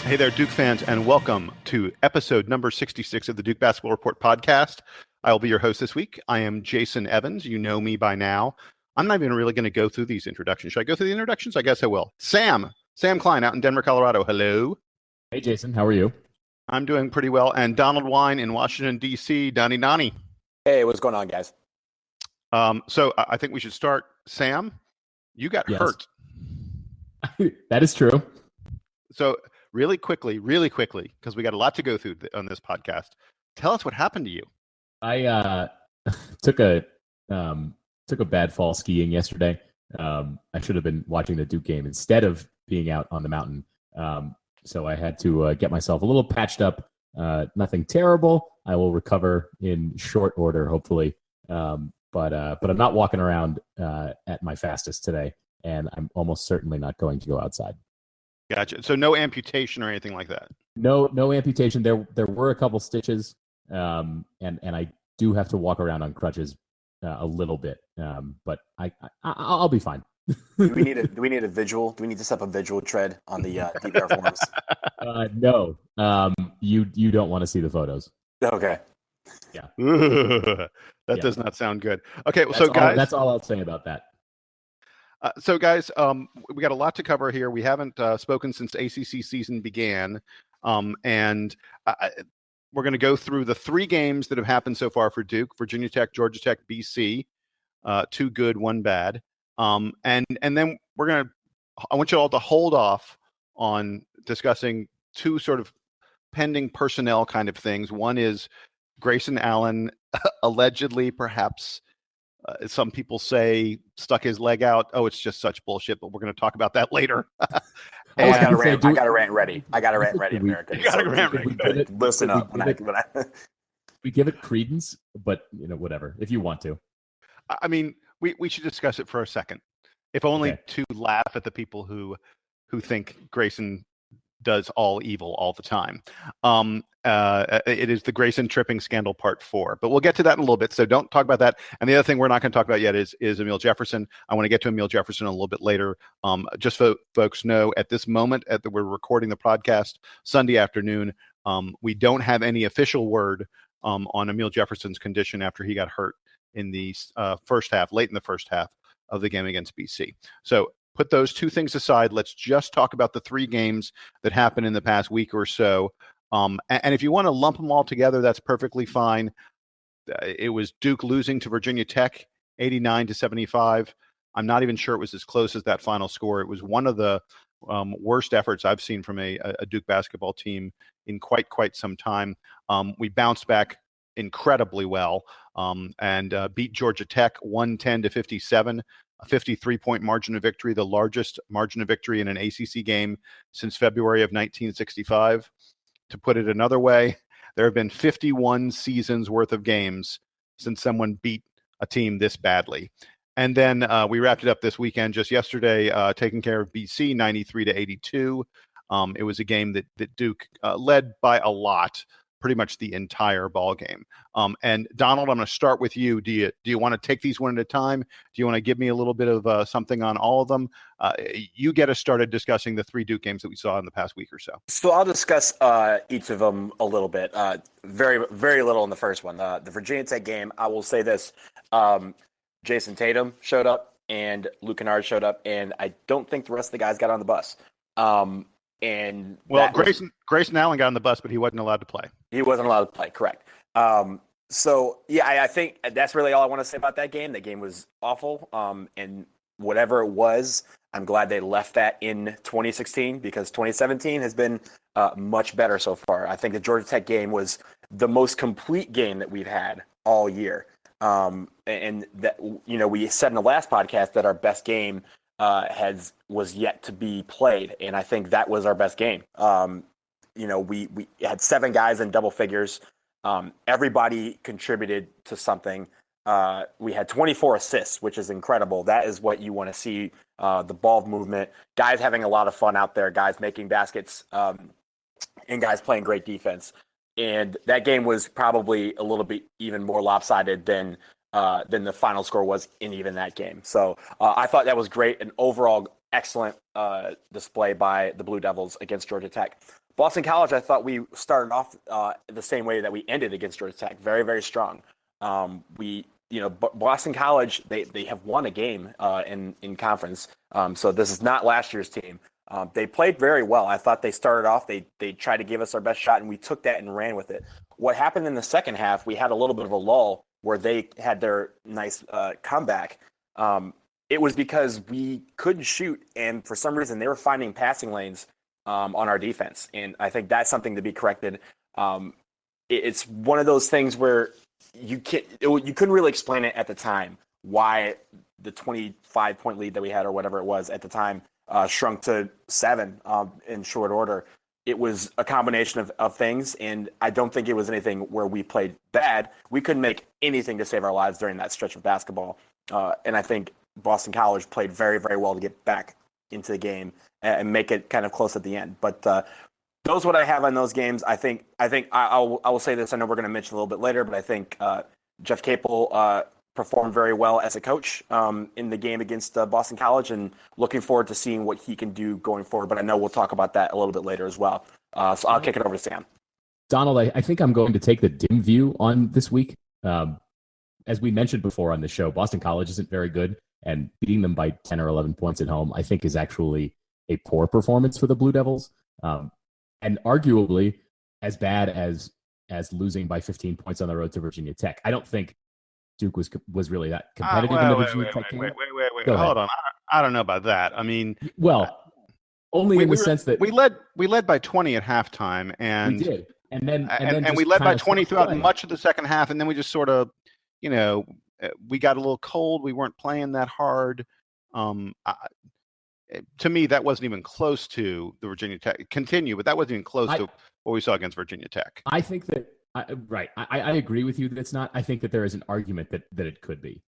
Hey there, Duke fans, and welcome to episode number 66 of the Duke Basketball Report podcast. I will be your host this week. I am Jason Evans. You know me by now. I'm not even really going to go through these introductions. Should I go through the introductions? I guess I will. Sam Klein out in Denver, Colorado. Hello. Hey, Jason. How are you? I'm doing pretty well. And Donald Wine in Washington, D.C. Donnie. Hey, what's going on, guys? So I think we should start. Sam, you got hurt. That is true. So really quickly, because we got a lot to go through on this podcast. Tell us what happened to you. I took a bad fall skiing yesterday. I should have been watching the Duke game instead of being out on the mountain. So I had to get myself a little patched up. Nothing terrible. I will recover in short order, hopefully. But I'm not walking around at my fastest today, and I'm almost certainly not going to go outside. Gotcha. So no amputation or anything like that? No amputation. There were a couple stitches, and I do have to walk around on crutches a little bit, but I'll be fine. Do we need a visual? Do we need to set up a visual tread on the DBR forums? No. You don't want to see the photos. Okay. Yeah. That does not sound good. Okay, guys, that's all I'll say about that. So guys, we got a lot to cover here. We haven't spoken since ACC season began, and we're going to go through the three games that have happened so far for Duke: Virginia Tech, Georgia Tech, BC. Two good, one bad. And then I want you all to hold off on discussing two sort of pending personnel kind of things. One is Grayson Allen allegedly, perhaps, some people say, stuck his leg out. Oh, it's just such bullshit, but we're going to talk about that later. I got a rant ready, America. You got a rant ready. Listen up. We give it credence, but whatever, if you want to. I mean, we should discuss it for a second, if only to laugh at the people who think Grayson does all evil all the time. It is the Grayson Tripping Scandal Part 4, but we'll get to that in a little bit, so don't talk about that. And the other thing we're not going to talk about yet is Amile Jefferson. I want to get to Amile Jefferson a little bit later. Just so folks know, at this moment, we're recording the podcast Sunday afternoon, we don't have any official word on Amile Jefferson's condition after he got hurt in the late in the first half of the game against BC. So put those two things aside. Let's just talk about the three games that happened in the past week or so. And if you want to lump them all together, that's perfectly fine. It was Duke losing to Virginia Tech 89-75. I'm not even sure it was as close as that final score. It was one of the worst efforts I've seen from a Duke basketball team in quite some time. We bounced back incredibly well and beat Georgia Tech 110-57. A 53-point margin of victory, the largest margin of victory in an ACC game since February of 1965. To put it another way, there have been 51 seasons worth of games since someone beat a team this badly. And then we wrapped it up this weekend, just yesterday, taking care of BC 93-82. It was a game that Duke led by a lot, pretty much the entire ball game. And Donald, I'm going to start with you. Do you want to take these one at a time? Do you want to give me a little bit of something on all of them? You get us started discussing the three Duke games that we saw in the past week or so. So I'll discuss each of them a little bit. Very, very little in the first one. The Virginia Tech game, I will say this. Jason Tatum showed up and Luke Kennard showed up, and I don't think the rest of the guys got on the bus. Grayson Allen got on the bus, but he wasn't allowed to play. He wasn't allowed to play, correct. I think that's really all I want to say about that game. That game was awful, and whatever it was, I'm glad they left that in 2016 because 2017 has been much better so far. I think the Georgia Tech game was the most complete game that we've had all year. And that, we said in the last podcast that our best game was yet to be played, and I think that was our best game. We had 7 guys in double figures. Everybody contributed to something. We had 24 assists, which is incredible. That is what you want to see, the ball movement, guys having a lot of fun out there, guys making baskets, and guys playing great defense. And that game was probably a little bit even more lopsided than the final score was in even that game. So I thought that was great. An overall excellent display by the Blue Devils against Georgia Tech. Boston College, I thought we started off the same way that we ended against Georgia Tech, very, very strong. Boston College, they have won a game in conference, so this is not last year's team. They played very well. I thought they started off, they tried to give us our best shot, and we took that and ran with it. What happened in the second half, we had a little bit of a lull where they had their nice comeback. It was because we couldn't shoot, and for some reason they were finding passing lanes on our defense, and I think that's something to be corrected. It's one of those things where you couldn't really explain it at the time why the 25-point lead that we had or whatever it was at the time shrunk to 7 in short order. It was a combination of things, and I don't think it was anything where we played bad. We couldn't make anything to save our lives during that stretch of basketball, and I think Boston College played very, very well to get back into the game and make it kind of close at the end. But those what I have on those games. I will say this. I know we're going to mention a little bit later, but I think Jeff Capel performed very well as a coach in the game against Boston College, and looking forward to seeing what he can do going forward. But I know we'll talk about that a little bit later as well. So I'll kick it over to Sam. Donald, I think I'm going to take the dim view on this week. As we mentioned before on the show, Boston College isn't very good, and beating them by 10 or 11 points at home, I think, is actually a poor performance for the Blue Devils. And arguably as bad as losing by 15 points on the road to Virginia Tech. I don't think Duke was really that competitive in the Virginia Tech game. Wait. Hold on. I don't know about that. I mean, only in the sense that we led by 20 at halftime, and we did, and then we led by 20 throughout much of the second half, and then we just sort of, we got a little cold. We weren't playing that hard. To me, that wasn't even close to the Virginia Tech. But that wasn't even close to what we saw against Virginia Tech. I think that, I agree with you that it's not. I think that there is an argument that it could be,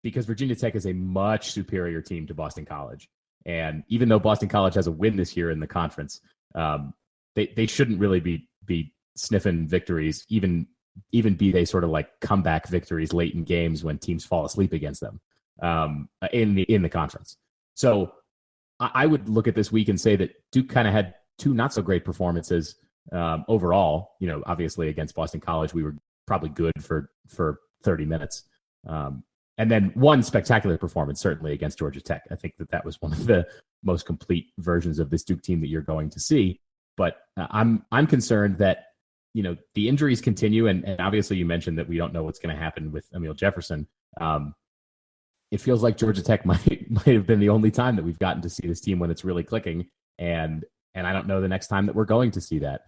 because Virginia Tech is a much superior team to Boston College. And even though Boston College has a win this year in the conference, they shouldn't really be sniffing victories, even be they sort of like comeback victories late in games when teams fall asleep against them in the conference. So I would look at this week and say that Duke kind of had two not so great performances overall. Obviously against Boston College, we were probably good for 30 minutes. And then one spectacular performance, certainly against Georgia Tech. I think that was one of the most complete versions of this Duke team that you're going to see. But I'm concerned that, the injuries continue. And obviously you mentioned that we don't know what's going to happen with Amile Jefferson. It feels like Georgia Tech might have been the only time that we've gotten to see this team when it's really clicking. And I don't know the next time that we're going to see that.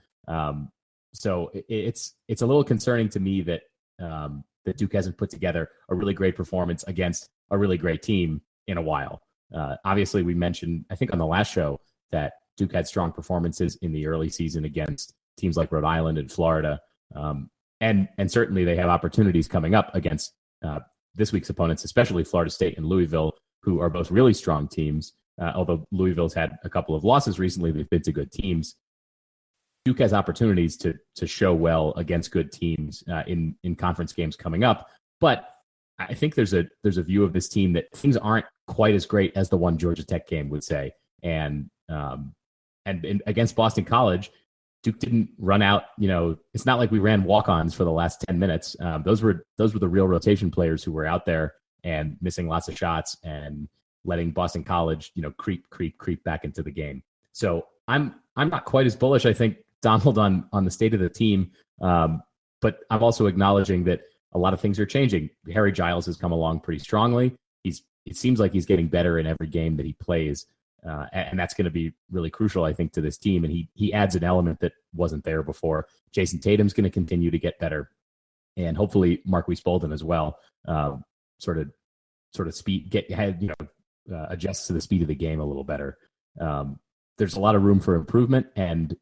So it's a little concerning to me that Duke hasn't put together a really great performance against a really great team in a while. Obviously, we mentioned, I think on the last show, that Duke had strong performances in the early season against teams like Rhode Island and Florida. And certainly they have opportunities coming up against this week's opponents, especially Florida State and Louisville, who are both really strong teams. Although Louisville's had a couple of losses recently, they've been to good teams. Duke has opportunities to show well against good teams in conference games coming up. But I think there's a view of this team that things aren't quite as great as the one Georgia Tech game would say. And against Boston College, Duke didn't run out. It's not like we ran walk-ons for the last 10 minutes. Those were the real rotation players who were out there and missing lots of shots and letting Boston College, creep back into the game. So I'm not quite as bullish, I think, Donald, on the state of the team. But I'm also acknowledging that a lot of things are changing. Harry Giles has come along pretty strongly. It seems like he's getting better in every game that he plays. And that's going to be really crucial, I think, to this team. And he adds an element that wasn't there before. Jason Tatum's going to continue to get better, and hopefully Marquise Bolden as well. Sort of speed adjusts to the speed of the game a little better. There's a lot of room for improvement. And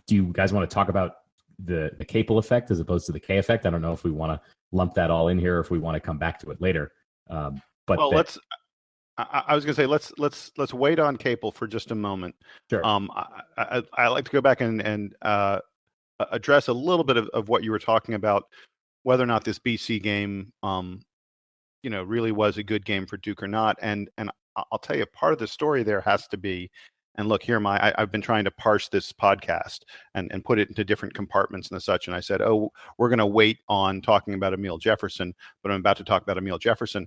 do you guys want to talk about the Capel effect as opposed to the K effect? I don't know if we want to lump that all in here or if we want to come back to it later. I was going to say let's wait on Capel for just a moment. Sure. I like to go back and address a little bit of what you were talking about, whether or not this BC game, really was a good game for Duke or not. And I'll tell you, part of the story there has to be And look, here I've been trying to parse this podcast and put it into different compartments and such. And I said, oh, we're going to wait on talking about Amile Jefferson, but I'm about to talk about Amile Jefferson.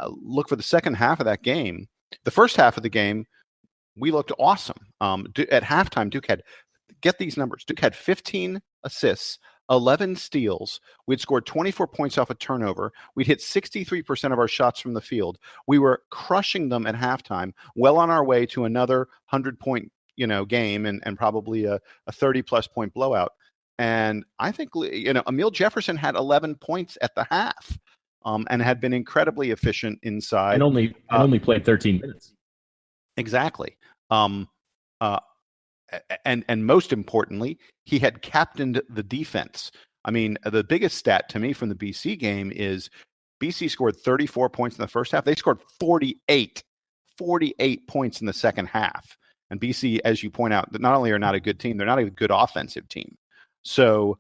Look, for the second half of that game, the first half of the game, we looked awesome. At halftime, Duke had, get these numbers, Duke had 15 assists, 11 steals. We'd scored 24 points off a turnover. We'd hit 63% of our shots from the field. We were crushing them at halftime, well on our way to another 100-point, game and probably a 30-plus point blowout. And I think, Amile Jefferson had 11 points at the half, and had been incredibly efficient inside. And only played 13 minutes. Exactly. And most importantly, he had captained the defense. I mean, the biggest stat to me from the BC game is BC scored 34 points in the first half. They scored 48 points in the second half. And BC, as you point out, not only are not a good team, they're not a good offensive team. So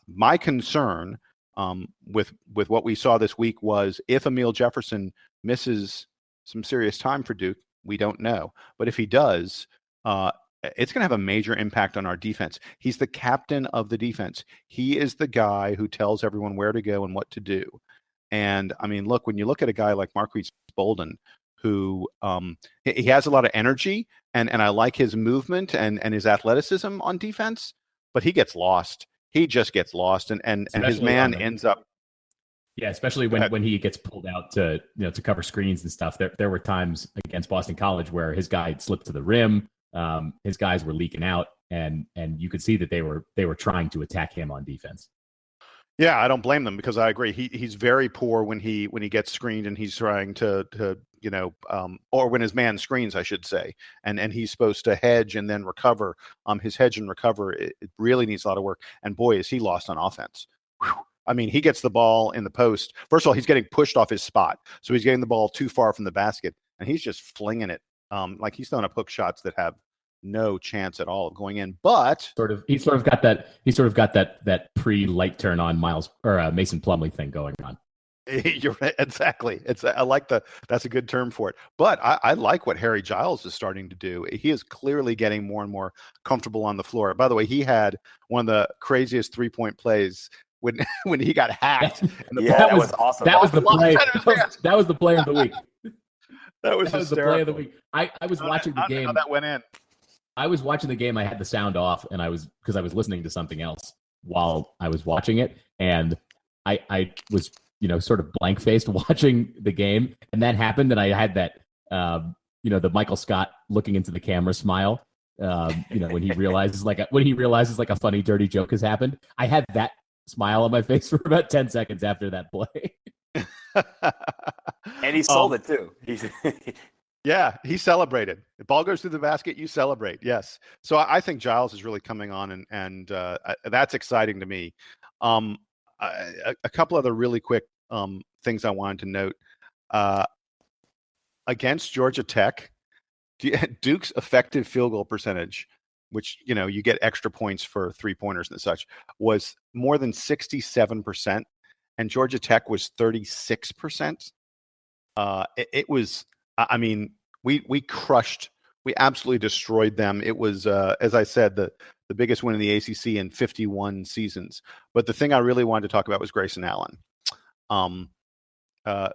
my concern with what we saw this week was, if Amile Jefferson misses some serious time for Duke, we don't know. But if he does, it's going to have a major impact on our defense. He's the captain of the defense. He is the guy who tells everyone where to go and what to do. And I mean, look, when you look at a guy like Marquise Bolden, who he has a lot of energy, and I like his movement and his athleticism on defense, but he gets lost. He just gets lost, and his man ends up. Yeah, especially when he gets pulled out to cover screens and stuff. There were times against Boston College where his guy slipped to the rim. His guys were leaking out, and you could see that they were trying to attack him on defense. Yeah, I don't blame them, because I agree. He's very poor when he gets screened and he's trying to or when his man screens, I should say, and he's supposed to hedge and then recover. His hedge and recover, it really needs a lot of work. And boy, is he lost on offense. Whew. I mean, he gets the ball in the post. First of all, he's getting pushed off his spot, so he's getting the ball too far from the basket, and he's just flinging it. Like he's throwing up hook shots that have no chance at all of going in. But he sort of got that pre-light turn on Mason Plumlee thing going on. You're right, exactly. I like that's a good term for it. But I like what Harry Giles is starting to do. He is clearly getting more and more comfortable on the floor. By the way, he had one of the craziest 3-point plays when he got hacked. That was awesome. That was the play. That was the play of the week. That was the play of the week. I was watching the game. How that went in. I was watching the game. I had the sound off, and because I was listening to something else while I was watching it, and I was sort of blank faced watching the game, and that happened, and I had that the Michael Scott looking into the camera smile. When he realizes like a funny dirty joke has happened. I had that smile on my face for about 10 seconds after that play. And he sold it too. Yeah, he celebrated. The ball goes through the basket, you celebrate. Yes. So I think Giles is really coming on, and that's exciting to me. A couple other really quick things I wanted to note. Against Georgia Tech, Duke's effective field goal percentage, which you get extra points for 3-pointers and such, was more than 67%, and Georgia Tech was 36%. It was, I mean, we absolutely destroyed them. It was, as I said, the biggest win in the ACC in 51 seasons. But the thing I really wanted to talk about was Grayson Allen.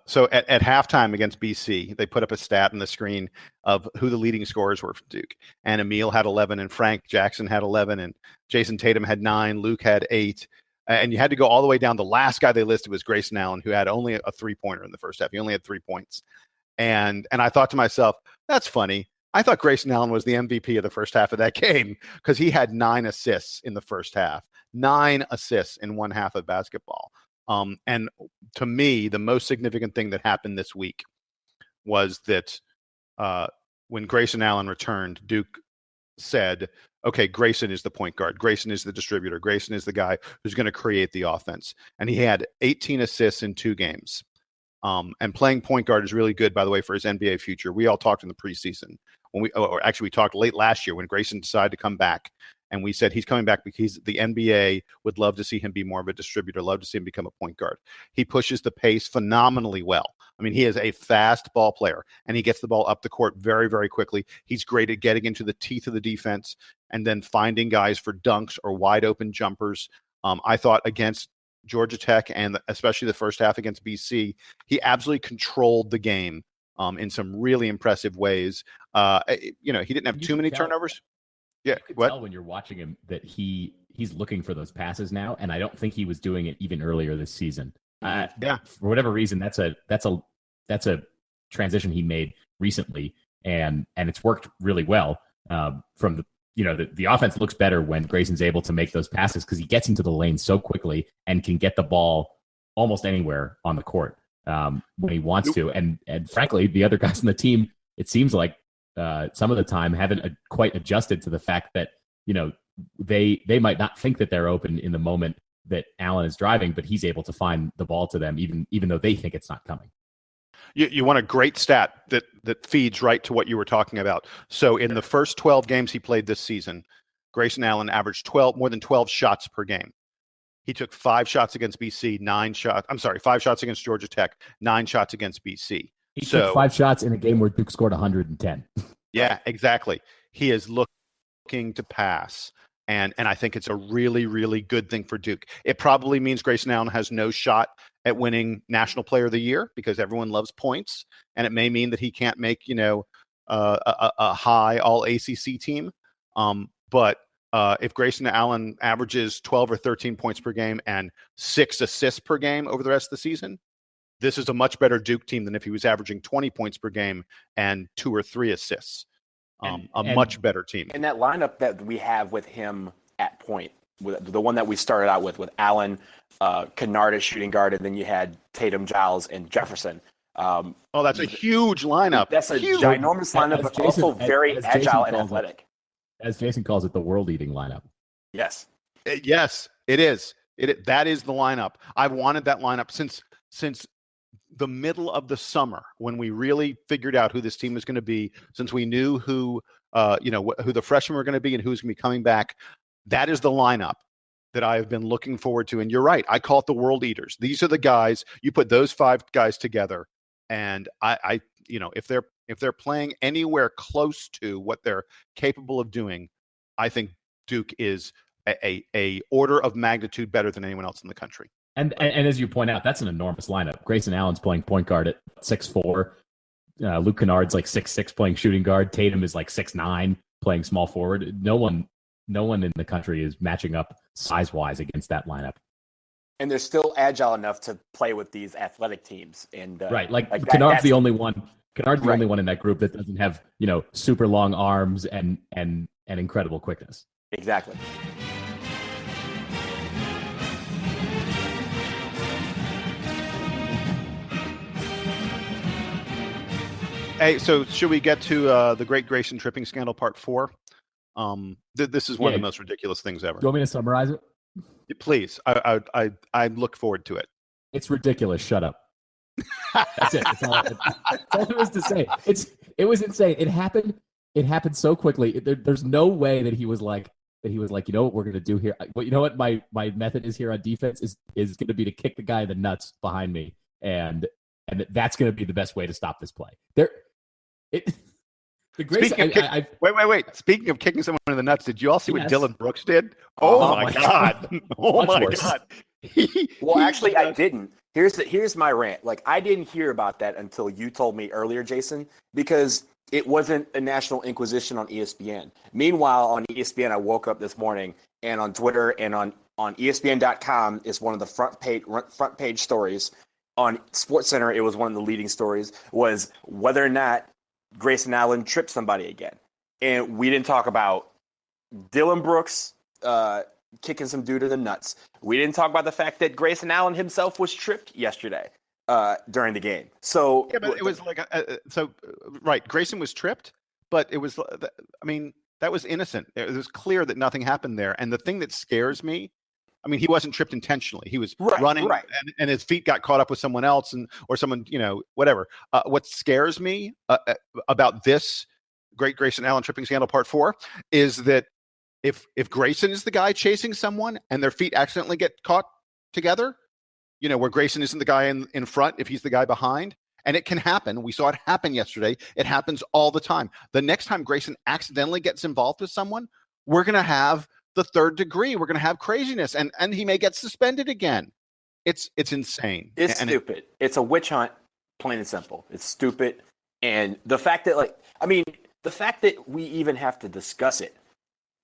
So at halftime against BC, they put up a stat on the screen of who the leading scorers were for Duke. And Amile had 11, and Frank Jackson had 11, and Jason Tatum had 9, Luke had 8. And you had to go all the way down. The last guy they listed was Grayson Allen, who had only a 3-pointer in the first half. He only had 3 points. And I thought to myself, that's funny. I thought Grayson Allen was the MVP of the first half of that game, because he had 9 assists in the first half. 9 assists in one half of basketball. And to me, the most significant thing that happened this week was that when Grayson Allen returned, Duke said, okay, Grayson is the point guard. Grayson is the distributor. Grayson is the guy who's going to create the offense. And he had 18 assists in 2 games. And playing point guard is really good, by the way, for his NBA future. We all talked in the preseason we talked late last year when Grayson decided to come back. And we said he's coming back because the NBA would love to see him be more of a distributor, love to see him become a point guard. He pushes the pace phenomenally well. I mean, he is a fast ball player, and he gets the ball up the court very, very quickly. He's great at getting into the teeth of the defense and then finding guys for dunks or wide open jumpers. I thought against Georgia Tech and especially the first half against BC, he absolutely controlled the game in some really impressive ways. He didn't have too many turnovers. Yeah, you can tell when you're watching him that he's looking for those passes now, and I don't think he was doing it even earlier this season. For whatever reason, that's a transition he made recently, and it's worked really well. From the offense looks better when Grayson's able to make those passes because he gets into the lane so quickly and can get the ball almost anywhere on the court when he wants to. And frankly, the other guys on the team, it seems like some of the time haven't quite adjusted to the fact that they might not think that they're open in the moment that Allen is driving, but he's able to find the ball to them even though they think it's not coming. You want a great stat that feeds right to what you were talking about. So in the first 12 games he played this season, Grayson Allen averaged more than 12 shots per game. He took 5 shots against BC, 5 shots against Georgia Tech, 9 shots against BC. He took 5 shots in a game where Duke scored 110. Yeah, exactly. He is looking to pass. And I think it's a really, really good thing for Duke. It probably means Grayson Allen has no shot at winning National Player of the Year because everyone loves points. And it may mean that he can't make, a high all ACC team. But if Grayson Allen averages 12 or 13 points per game and 6 assists per game over the rest of the season, this is a much better Duke team than if he was averaging 20 points per game and 2 or 3 assists. Much better team. And that lineup that we have with him at point, with the one that we started out with Allen, Kennard as shooting guard, and then you had Tatum, Giles, and Jefferson. That's a huge lineup. That's a ginormous lineup, but also very agile and athletic. As Jason calls it, the world-eating lineup. Yes. Yes, it is. That is the lineup. I've wanted that lineup since the middle of the summer when we really figured out who this team was going to be, since we knew who the freshmen were going to be and who's going to be coming back. That is the lineup that I have been looking forward to. And you're right. I call it the world eaters. These are the guys, you put those 5 guys together. And if they're playing anywhere close to what they're capable of doing, I think Duke is a order of magnitude better than anyone else in the country. And as you point out, that's an enormous lineup. Grayson Allen's playing point guard at 6'4". Luke Kennard's like 6'6", playing shooting guard. Tatum is like 6'9", playing small forward. No one in the country is matching up size-wise against that lineup. And they're still agile enough to play with these athletic teams. And right, Kennard's the only one. Kennard's the only one in that group that doesn't have super long arms and incredible quickness. Exactly. Hey, so should we get to the Great Grayson Tripping Scandal Part 4? This is one of the most ridiculous things ever. Do you want me to summarize it? Please. I look forward to it. It's ridiculous. Shut up. That's it. That's all there is to say. It was insane. It happened so quickly. There's no way that he was like, you know what we're going to do here? Well, you know what my method is here on defense is going to be to kick the guy in the nuts behind me. And that's going to be the best way to stop this play. Wait. Speaking of kicking someone in the nuts, did you all see what Dylan Brooks did? Oh my God. Oh my God. Well, actually, I didn't. Here's my rant. Like, I didn't hear about that until you told me earlier, Jason, because it wasn't a national inquisition on ESPN. Meanwhile, on ESPN, I woke up this morning, and on Twitter and on ESPN.com is one of the front page stories. On SportsCenter, it was one of the leading stories, was whether or not Grayson Allen tripped somebody again. And we didn't talk about Dylan Brooks kicking some dude in the nuts. We didn't talk about the fact that Grayson Allen himself was tripped yesterday during the game. So yeah, but it was like right. Grayson was tripped, but it was. That was innocent. It was clear that nothing happened there. And the thing that scares me, he wasn't tripped intentionally. He was running, and his feet got caught up with someone else, or someone, whatever. What scares me about this Great Grayson Allen Tripping Scandal Part 4 is that if Grayson is the guy chasing someone and their feet accidentally get caught together, where Grayson isn't the guy in front, if he's the guy behind, And it can happen. We saw it happen yesterday. It happens all the time. The next time Grayson accidentally gets involved with someone, we're going to have the third degree. We're going to have craziness, and he may get suspended again. It's insane. It's stupid. It's a witch hunt, plain and simple. It's stupid. And the fact that, the fact that we even have to discuss it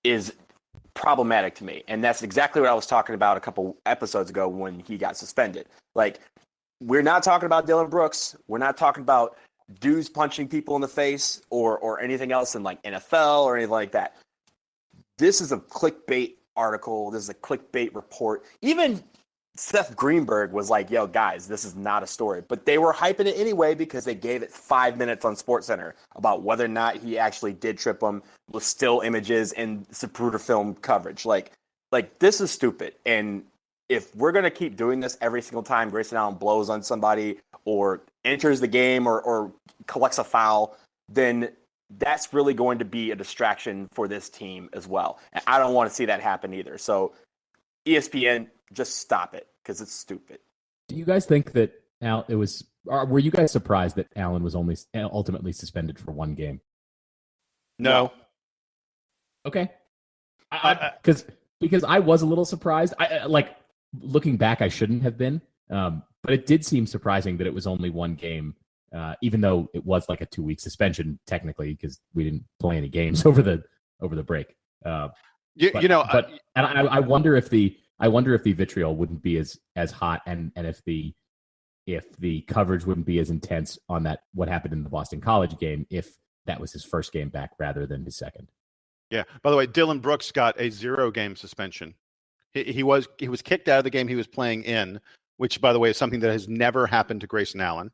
is problematic to me. And that's exactly what I was talking about a couple episodes ago when he got suspended. Like, we're not talking about Dylan Brooks. We're not talking about dudes punching people in the face or anything else in like NFL or anything like that. This is a clickbait article. This is a clickbait report. Even Seth Greenberg was like, yo, guys, this is not a story. But they were hyping it anyway because they gave it 5 minutes on SportsCenter about whether or not he actually did trip him with still images and Zapruder film coverage. Like this is stupid. And if we're going to keep doing this every single time Grayson Allen blows on somebody or enters the game or collects a foul, then that's really going to be a distraction for this team as well. And I don't want to see that happen either. So ESPN, just stop it because it's stupid. Do you guys think that were you guys surprised that Allen was only ultimately suspended for one game? No. Okay. Because I was a little surprised. Looking back, I shouldn't have been. But it did seem surprising that it was only one game, even though it was like a 2-week suspension technically because we didn't play any games over the break. I wonder if the vitriol wouldn't be as hot and if the coverage wouldn't be as intense on that what happened in the Boston College game if that was his first game back rather than his second. Yeah. By the way, Dylan Brooks got a 0-game suspension. He was kicked out of the game he was playing in, which, by the way, is something that has never happened to Grayson Allen.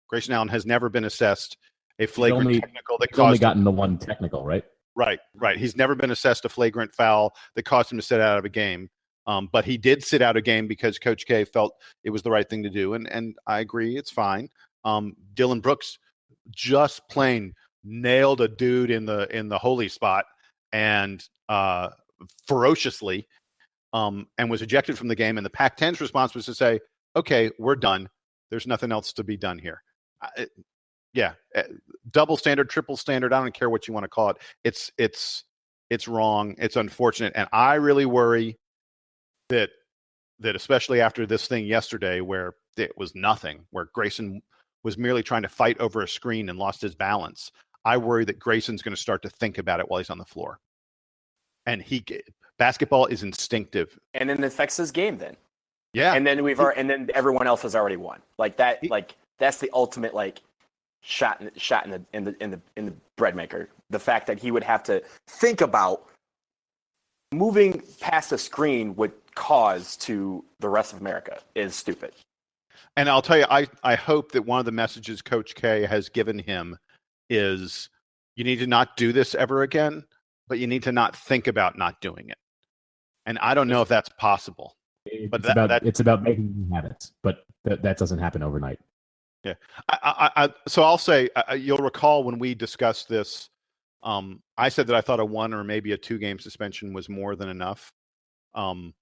Grayson Allen has never been assessed a flagrant technical that caused. He's only gotten the one technical, right? Right. He's never been assessed a flagrant foul that caused him to sit out of a game. But he did sit out a game because Coach K felt it was the right thing to do, and I agree, it's fine. Dylan Brooks just plain nailed a dude in the holy spot and ferociously. And was ejected from the game. And the Pac-10's response was to say, okay, we're done. There's nothing else to be done here. Double standard, triple standard. I don't care what you want to call it. It's wrong. It's unfortunate. And I really worry that especially after this thing yesterday where it was nothing, where Grayson was merely trying to fight over a screen and lost his balance. I worry that Grayson's going to start to think about it while he's on the floor. And basketball is instinctive, and then it affects his game. Then, yeah, and then and then everyone else has already won. Like that, that's the ultimate shot in the bread maker. The fact that he would have to think about moving past the screen would cause to the rest of America is stupid. And I'll tell you, I hope that one of the messages Coach K has given him is you need to not do this ever again, but you need to not think about not doing it. And I don't know if that's possible. It's about making new habits, but that doesn't happen overnight. Yeah. So I'll say, you'll recall when we discussed this, I said that I thought a 1 or maybe a 2-game suspension was more than enough. And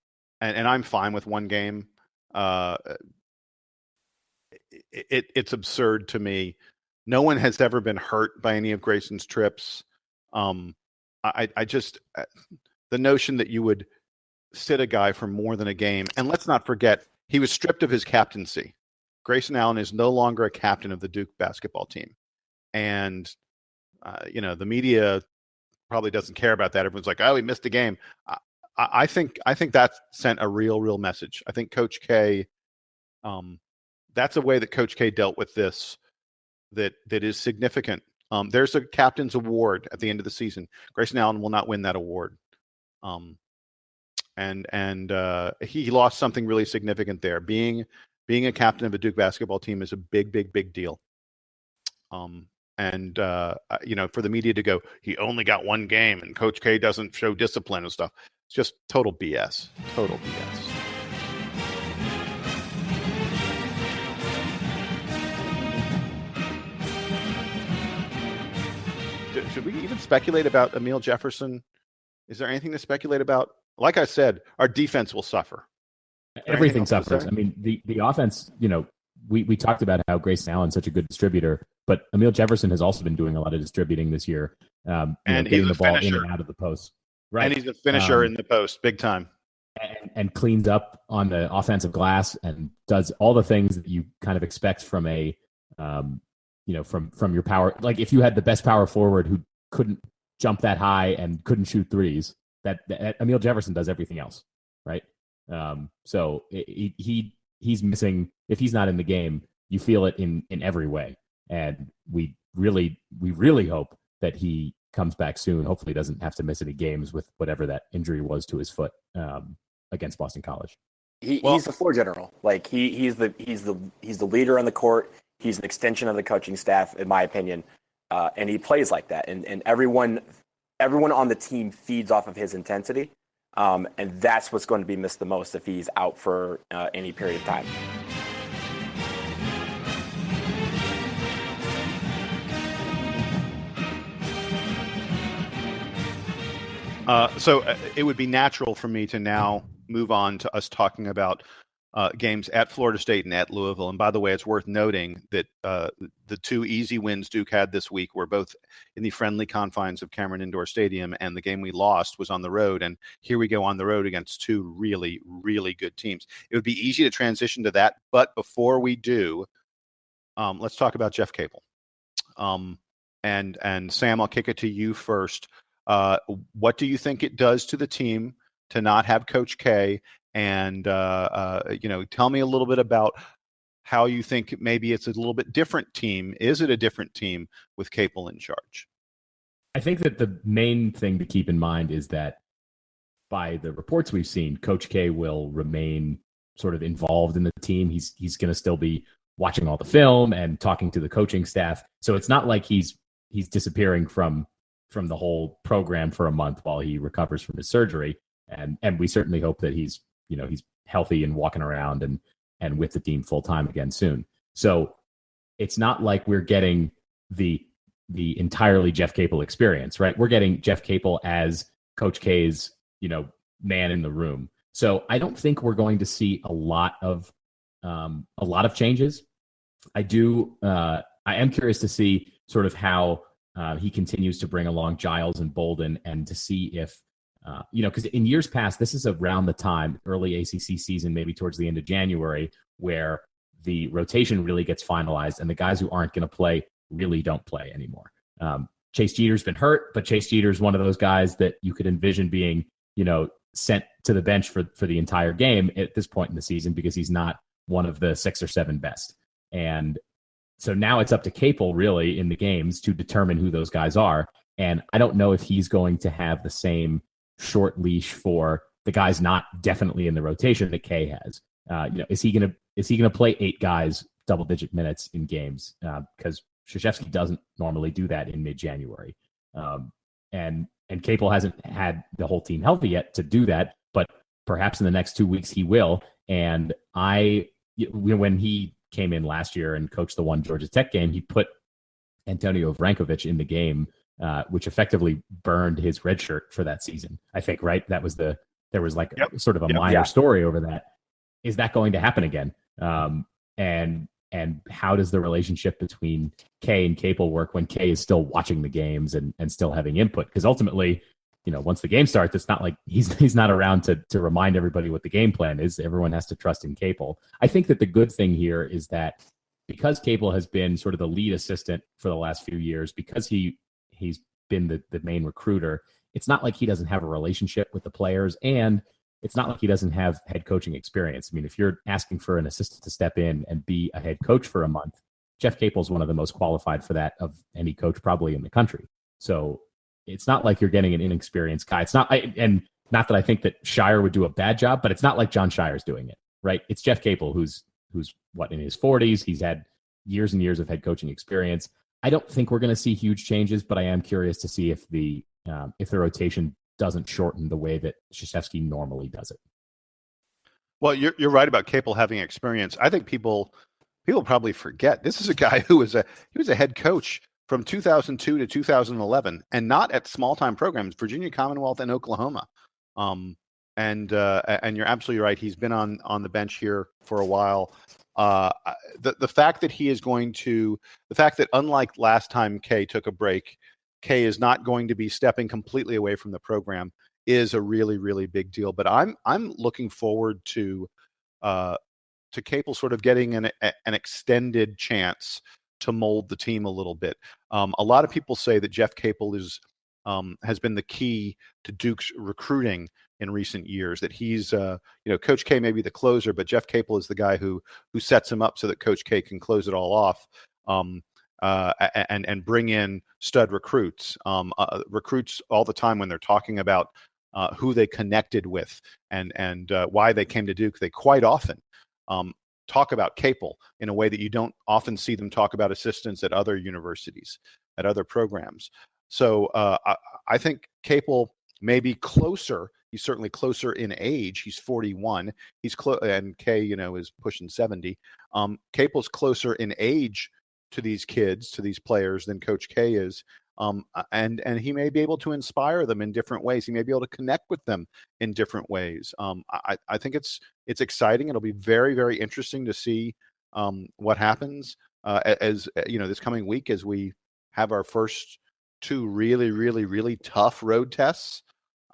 I'm fine with 1 game. It's absurd to me. No one has ever been hurt by any of Grayson's trips. I just, the notion that you would sit a guy for more than a game, and let's not forget, he was stripped of his captaincy. Grayson Allen is no longer a captain of the Duke basketball team. And, the media probably doesn't care about that. Everyone's like, oh, he missed a game. I think that sent a real message. I think Coach K, that's a way that Coach K dealt with this that is significant. There's a captain's award at the end of the season. Grayson Allen will not win that award. And he lost something really significant there. Being a captain of a Duke basketball team is a big deal. For the media to go, he only got 1 game and Coach K doesn't show discipline and stuff. It's just total BS. Total BS. Should we even speculate about Amile Jefferson? Is there anything to speculate about? Like I said, our defense will suffer. Everything suffers. I mean, the offense, we talked about how Grayson Allen's such a good distributor, but Amile Jefferson has also been doing a lot of distributing this year, and getting the ball in and out of the post. Right. And he's a finisher in the post, big time. And cleans up on the offensive glass and does all the things that you kind of expect from a, from your power. Like if you had the best power forward who couldn't jump that high and couldn't shoot threes, that Amile Jefferson does everything else, right? So he's missing. If he's not in the game, you feel it in every way. And we really hope that he comes back soon. Hopefully doesn't have to miss any games with whatever that injury was to his foot against Boston College. He's the floor general. Like he's the leader on the court. He's an extension of the coaching staff, in my opinion. And he plays like that. And everyone on the team feeds off of his intensity. And that's what's going to be missed the most if he's out for any period of time. So it would be natural for me to now move on to us talking about games at Florida State and at Louisville. And by the way, it's worth noting that the two easy wins Duke had this week were both in the friendly confines of Cameron Indoor Stadium, and the game we lost was on the road. And here we go on the road against two really, really good teams. It would be easy to transition to that, but before we do, let's talk about Jeff Capel. And Sam, I'll kick it to you first. What do you think it does to the team to not have Coach K? And, tell me a little bit about how you think maybe it's a little bit different team. Is it a different team with Capel in charge? I think that the main thing to keep in mind is that by the reports we've seen, Coach K will remain sort of involved in the team. He's going to still be watching all the film and talking to the coaching staff. So it's not like he's disappearing from the whole program for a month while he recovers from his surgery. And we certainly hope that he's healthy and walking around and with the team full time again soon. So it's not like we're getting the entirely Jeff Capel experience, right? We're getting Jeff Capel as Coach K's, man in the room. So I don't think we're going to see a lot of changes. I am curious to see sort of how he continues to bring along Giles and Bolden, and to see if, because in years past, this is around the time, early ACC season, maybe towards the end of January, where the rotation really gets finalized and the guys who aren't going to play really don't play anymore. Chase Jeter's been hurt, but Chase Jeter's one of those guys that you could envision being, sent to the bench for the entire game at this point in the season, because he's not one of the 6 or 7 best. And so now it's up to Capel really in the games to determine who those guys are. And I don't know if he's going to have the same short leash for the guys not definitely in the rotation that K has. Is he going to play 8 guys double-digit minutes in games? Because Krzyzewski doesn't normally do that in mid-January. And Capel hasn't had the whole team healthy yet to do that, but perhaps in the next 2 weeks he will. And when he came in last year and coached the one Georgia Tech game, he put Antonio Vrankovic in the game, which effectively burned his red shirt for that season. I think, right? There was sort of a minor story over that. Is that going to happen again? And how does the relationship between K and Capel work when K is still watching the games and still having input? Because ultimately, once the game starts, it's not like he's not around to remind everybody what the game plan is. Everyone has to trust in Capel. I think that the good thing here is that because Capel has been sort of the lead assistant for the last few years, because he's been the main recruiter, it's not like he doesn't have a relationship with the players, and it's not like he doesn't have head coaching experience. I mean, if you're asking for an assistant to step in and be a head coach for a month, Jeff Capel is one of the most qualified for that of any coach probably in the country. So it's not like you're getting an inexperienced guy. It's not, and not that I think that Shire would do a bad job, but it's not like John Shire's doing it, right? It's Jeff Capel who's what, in his 40s. He's had years and years of head coaching experience. I don't think we're going to see huge changes, but I am curious to see if the rotation doesn't shorten the way that Krzyzewski normally does it. Well, you're right about Capel having experience. I think people probably forget this is a guy who was a head coach from 2002 to 2011, and not at small time programs, Virginia Commonwealth and Oklahoma. you're absolutely right. He's been on the bench here for a while. The fact that unlike last time K took a break, K is not going to be stepping completely away from the program is a really, really big deal. But I'm looking forward to Capel sort of getting an extended chance to mold the team a little bit. A lot of people say that Jeff Capel has been the key to Duke's recruiting in recent years, that he's Coach K may be the closer, but Jeff Capel is the guy who sets him up so that Coach K can close it all off and bring in stud recruits. Recruits all the time when they're talking about who they connected with and why they came to Duke, they quite often talk about Capel in a way that you don't often see them talk about assistants at other universities, at other programs. So I think Capel may be closer. He's certainly closer in age. He's 41. He's and K, is pushing 70. Capel's closer in age to these kids, to these players, than Coach K is. And he may be able to inspire them in different ways. He may be able to connect with them in different ways. I think it's exciting. It'll be very, very interesting to see what happens as this coming week as we have our first two really, really, really tough road tests.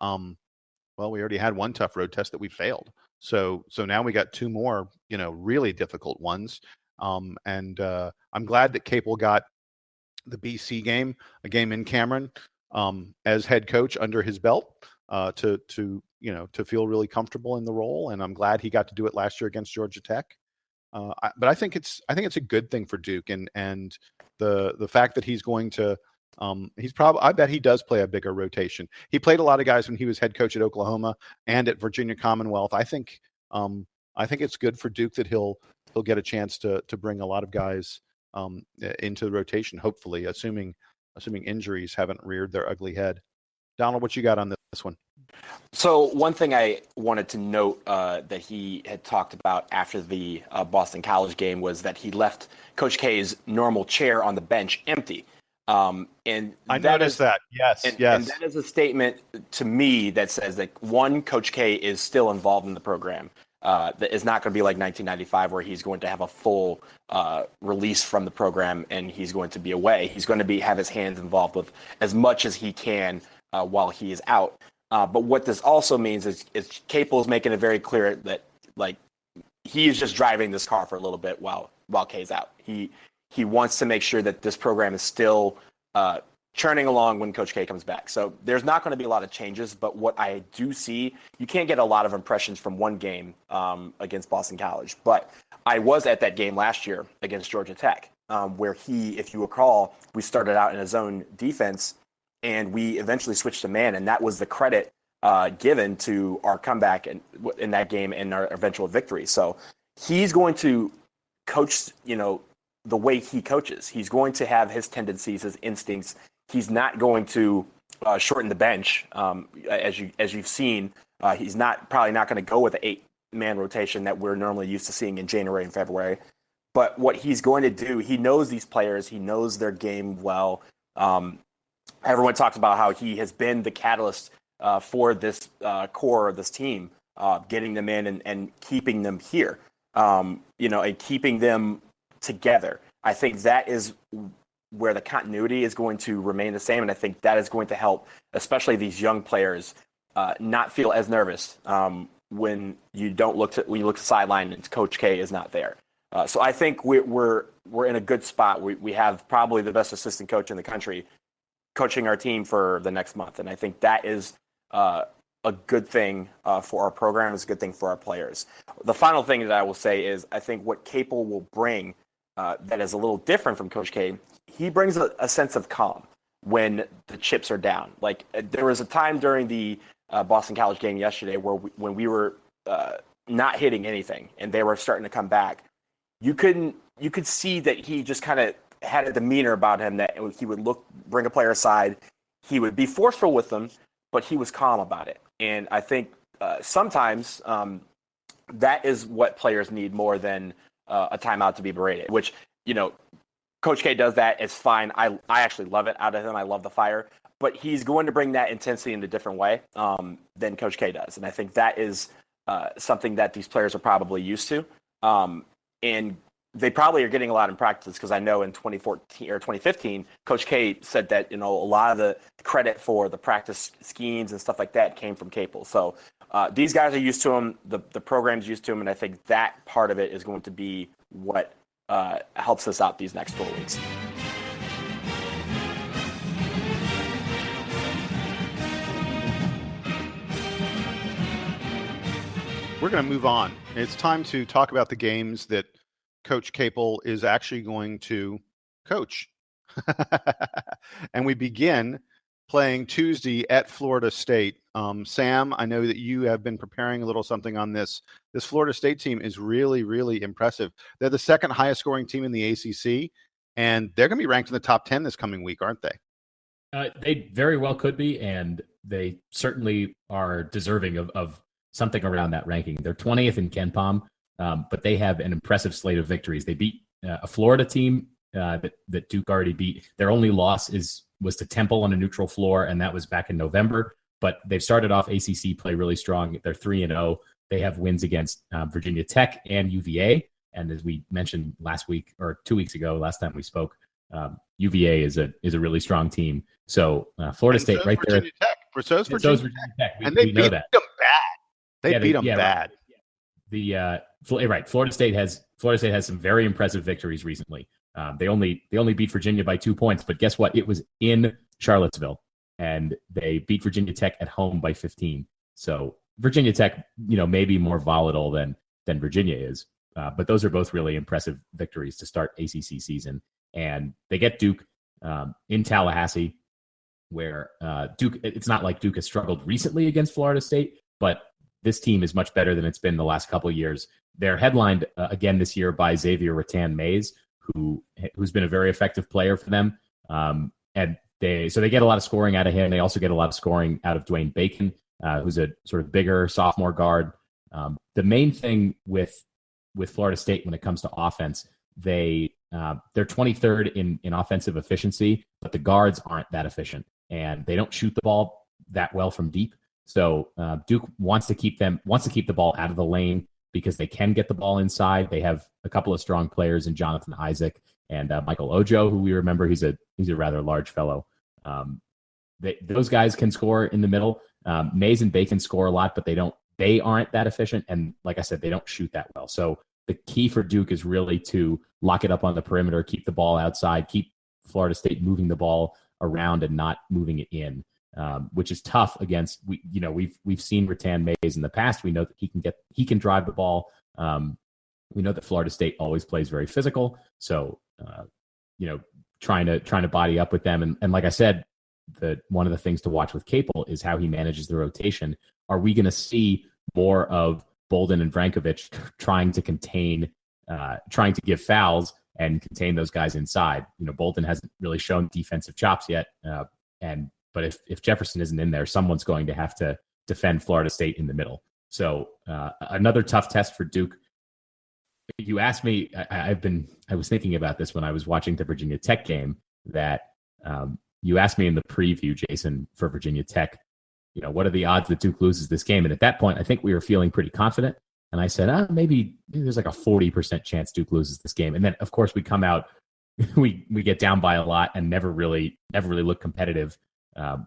Well, we already had one tough road test that we failed. So now we got two more, really difficult ones. And I'm glad that Capel got the BC game, a game in Cameron, as head coach under his belt, to feel really comfortable in the role. And I'm glad he got to do it last year against Georgia Tech. But I think it's a good thing for Duke, and the fact that he's going to I bet he does play a bigger rotation. He played a lot of guys when he was head coach at Oklahoma and at Virginia Commonwealth. I think it's good for Duke that he'll get a chance to bring a lot of guys into the rotation, hopefully, assuming injuries haven't reared their ugly head. Donald, what you got on this one? So one thing I wanted to note that he had talked about after the Boston College game was that he left Coach K's normal chair on the bench empty. And I noticed that. Yes, yes. And that is a statement to me that says that, one, Coach K is still involved in the program. That is not going to be like 1995 where he's going to have a full release from the program and he's going to be away. He's going to have his hands involved with as much as he can while he is out. But what this also means is Capel is making it very clear that he is just driving this car for a little bit while K's out. He wants to make sure that this program is still churning along when Coach K comes back. So there's not going to be a lot of changes, but what I do see, you can't get a lot of impressions from one game against Boston College. But I was at that game last year against Georgia Tech, where if you recall, we started out in a zone defense and we eventually switched to man, and that was the credit given to our comeback in that game and our eventual victory. So he's going to coach, the way he coaches. He's going to have his tendencies, his instincts. He's not going to shorten the bench, as you've seen. He's probably not going to go with an 8-man rotation that we're normally used to seeing in January and February. But what he's going to do, he knows these players. He knows their game well. Everyone talks about how he has been the catalyst for this core of this team, getting them in and keeping them here, and keeping them together. I think that is where the continuity is going to remain the same, and I think that is going to help, especially these young players, not feel as nervous when you look to the sideline and Coach K is not there. So I think we're in a good spot. We have probably the best assistant coach in the country coaching our team for the next month, and I think that is a good thing for our program. It's a good thing for our players. The final thing that I will say is I think what Capel will bring that is a little different from Coach K, he brings a sense of calm when the chips are down. Like there was a time during the Boston College game yesterday when we were not hitting anything and they were starting to come back. You could see that he just kind of had a demeanor about him that he would bring a player aside. He would be forceful with them, but he was calm about it. And I think sometimes that is what players need more than a timeout to be berated, which, Coach K does that. It's fine. I actually love it out of him. I love the fire. but he's going to bring that intensity in a different way than Coach K does. And I think that is something that these players are probably used to. And they probably are getting a lot in practice, because I know in 2014 or 2015, Coach K said that, a lot of the credit for the practice schemes and stuff like that came from Capel. So these guys are used to him. The program's used to him. And I think that part of it is going to be what helps us out these next 4 weeks. We're going to move on. It's time to talk about the games that Coach Capel is actually going to coach. And we begin playing Tuesday at Florida State. Sam, I know that you have been preparing a little something on this. This Florida State team is really, really impressive. They're the second highest scoring team in the ACC, and they're going to be ranked in the top 10 this coming week, aren't they? They very well could be, and they certainly are deserving of something around that ranking. They're 20th in KenPom, but they have an impressive slate of victories. They beat a Florida team that Duke already beat. Their only loss was to Temple on a neutral floor, and that was back in November. But they've started off ACC play really strong. They're 3-0. They have wins against Virginia Tech and UVA. And as we mentioned last week or 2 weeks ago, last time we spoke, UVA is a really strong team. So Florida State right there. So is Virginia Tech. And they beat them bad. They beat them bad. Right. Florida State has some very impressive victories recently. They only beat Virginia by 2 points, but guess what? It was in Charlottesville, and they beat Virginia Tech at home by 15. So Virginia Tech, may be more volatile than Virginia is, but those are both really impressive victories to start ACC season. And they get Duke in Tallahassee, where Duke. It's not like Duke has struggled recently against Florida State, but this team is much better than it's been the last couple of years. They're headlined again this year by Xavier Rattan-Mays, who's been a very effective player for them. And they get a lot of scoring out of him. They also get a lot of scoring out of Dwayne Bacon, who's a sort of bigger sophomore guard. The main thing with Florida State when it comes to offense, they're 23rd in offensive efficiency, but the guards aren't that efficient, and they don't shoot the ball that well from deep. So Duke wants to keep the ball out of the lane because they can get the ball inside. They have a couple of strong players in Jonathan Isaac and Michael Ojo, who we remember he's a rather large fellow. Those guys can score in the middle. Mays and Bacon score a lot, but they aren't that efficient. And like I said, they don't shoot that well. So the key for Duke is really to lock it up on the perimeter, keep the ball outside, keep Florida State moving the ball around and not moving it in. Which is tough against we've seen Rattan-Mays in the past. We know that he can drive the ball. We know that Florida State always plays very physical. So trying to body up with them. And like I said, one of the things to watch with Capel is how he manages the rotation. Are we going to see more of Bolden and Vrankovic trying to give fouls and contain those guys inside? Bolden hasn't really shown defensive chops yet, But if Jefferson isn't in there, someone's going to have to defend Florida State in the middle. So another tough test for Duke. You asked me, I was thinking about this when I was watching the Virginia Tech game, that you asked me in the preview, Jason, for Virginia Tech, what are the odds that Duke loses this game? And at that point, I think we were feeling pretty confident. And I said, maybe there's like a 40% chance Duke loses this game. And then, of course, we come out, we get down by a lot and never really look competitive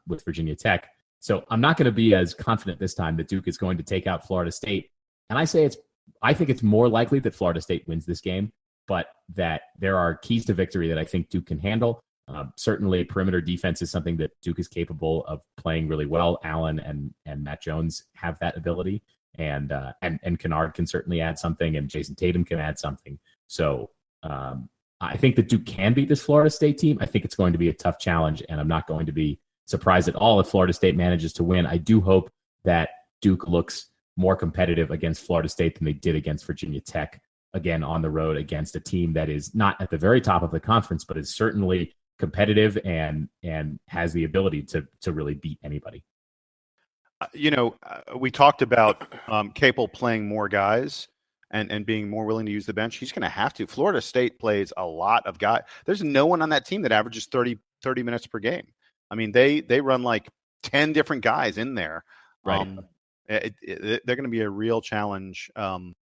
with Virginia Tech. So I'm not going to be as confident this time that Duke is going to take out Florida State. And I think it's more likely that Florida State wins this game, but that there are keys to victory that I think Duke can handle. Certainly perimeter defense is something that Duke is capable of playing really well. Allen and Matt Jones have that ability, and Kennard can certainly add something, and Jason Tatum can add something. So I think that Duke can beat this Florida State team. I think it's going to be a tough challenge, and I'm not going to be surprised at all if Florida State manages to win. I do hope that Duke looks more competitive against Florida State than they did against Virginia Tech, again, on the road against a team that is not at the very top of the conference, but is certainly competitive and has the ability to really beat anybody. We talked about Capel playing more guys and being more willing to use the bench. He's going to have to. Florida State plays a lot of guys. There's no one on that team that averages 30 minutes per game. I mean, they run like 10 different guys in there. Right. They're going to be a real challenge. Ojo.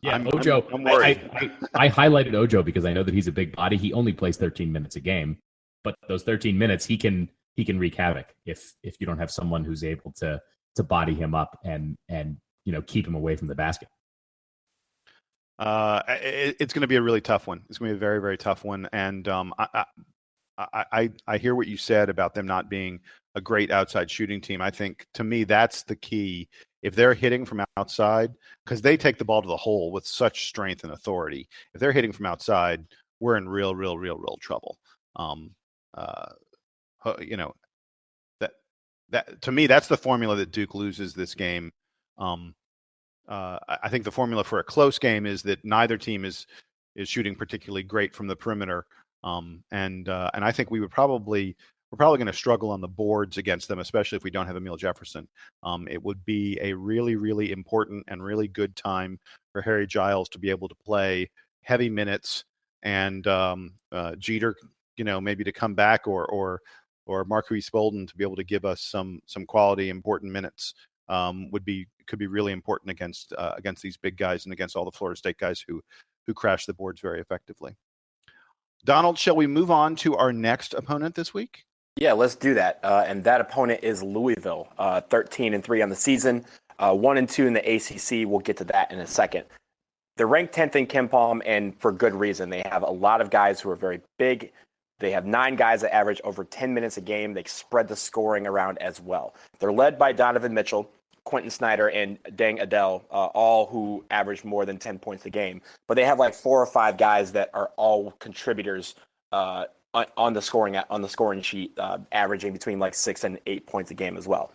I'm worried. I highlighted Ojo because I know that he's a big body. He only plays 13 minutes a game, but those 13 minutes he can wreak havoc if you don't have someone who's able to body him up and keep him away from the basket. It's going to be a really tough one. It's going to be a very, very tough one. And I hear what you said about them not being a great outside shooting team. I think, to me, that's the key. If they're hitting from outside, because they take the ball to the hole with such strength and authority, if they're hitting from outside, we're in real trouble. That to me, that's the formula that Duke loses this game. I think the formula for a close game is that neither team is shooting particularly great from the perimeter, and I think we're probably going to struggle on the boards against them, especially if we don't have Amile Jefferson. It would be a really, really important and really good time for Harry Giles to be able to play heavy minutes, and Jeter, maybe to come back, or Marquise Bolden to be able to give us some quality, important minutes. Could be really important against these big guys and against all the Florida State guys who crash the boards very effectively. Donald, shall we move on to our next opponent this week? Yeah, let's do that. And that opponent is Louisville, 13-3 on the season, 1-2 in the ACC. We'll get to that in a second. They're ranked 10th in KenPom, and for good reason. They have a lot of guys who are very big. They have 9 guys that average over 10 minutes a game. They spread the scoring around as well. They're led by Donovan Mitchell, Quentin Snyder, and Deng Adel, all who average more than 10 points a game. But they have like 4 or 5 guys that are all contributors on the scoring sheet, averaging between like 6 and 8 points a game as well.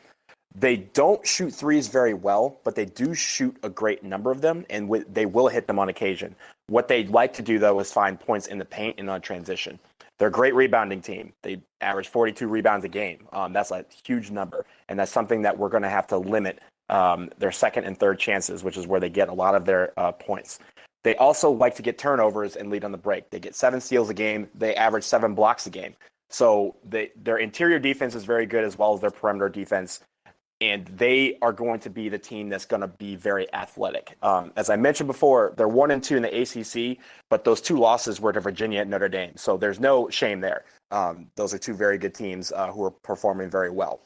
They don't shoot threes very well, but they do shoot a great number of them, and they will hit them on occasion. What they'd like to do, though, is find points in the paint and on transition. They're a great rebounding team. They average 42 rebounds a game. That's a huge number, and that's something that we're going to have to limit their second and third chances, which is where they get a lot of their points. They also like to get turnovers and lead on the break. They get 7 steals a game. They average 7 blocks a game. So their interior defense is very good, as well as their perimeter defense. And they are going to be the team that's going to be very athletic. As I mentioned before, they're 1-2 in the ACC, but those 2 losses were to Virginia and Notre Dame. So there's no shame there. Those are 2 very good teams who are performing very well.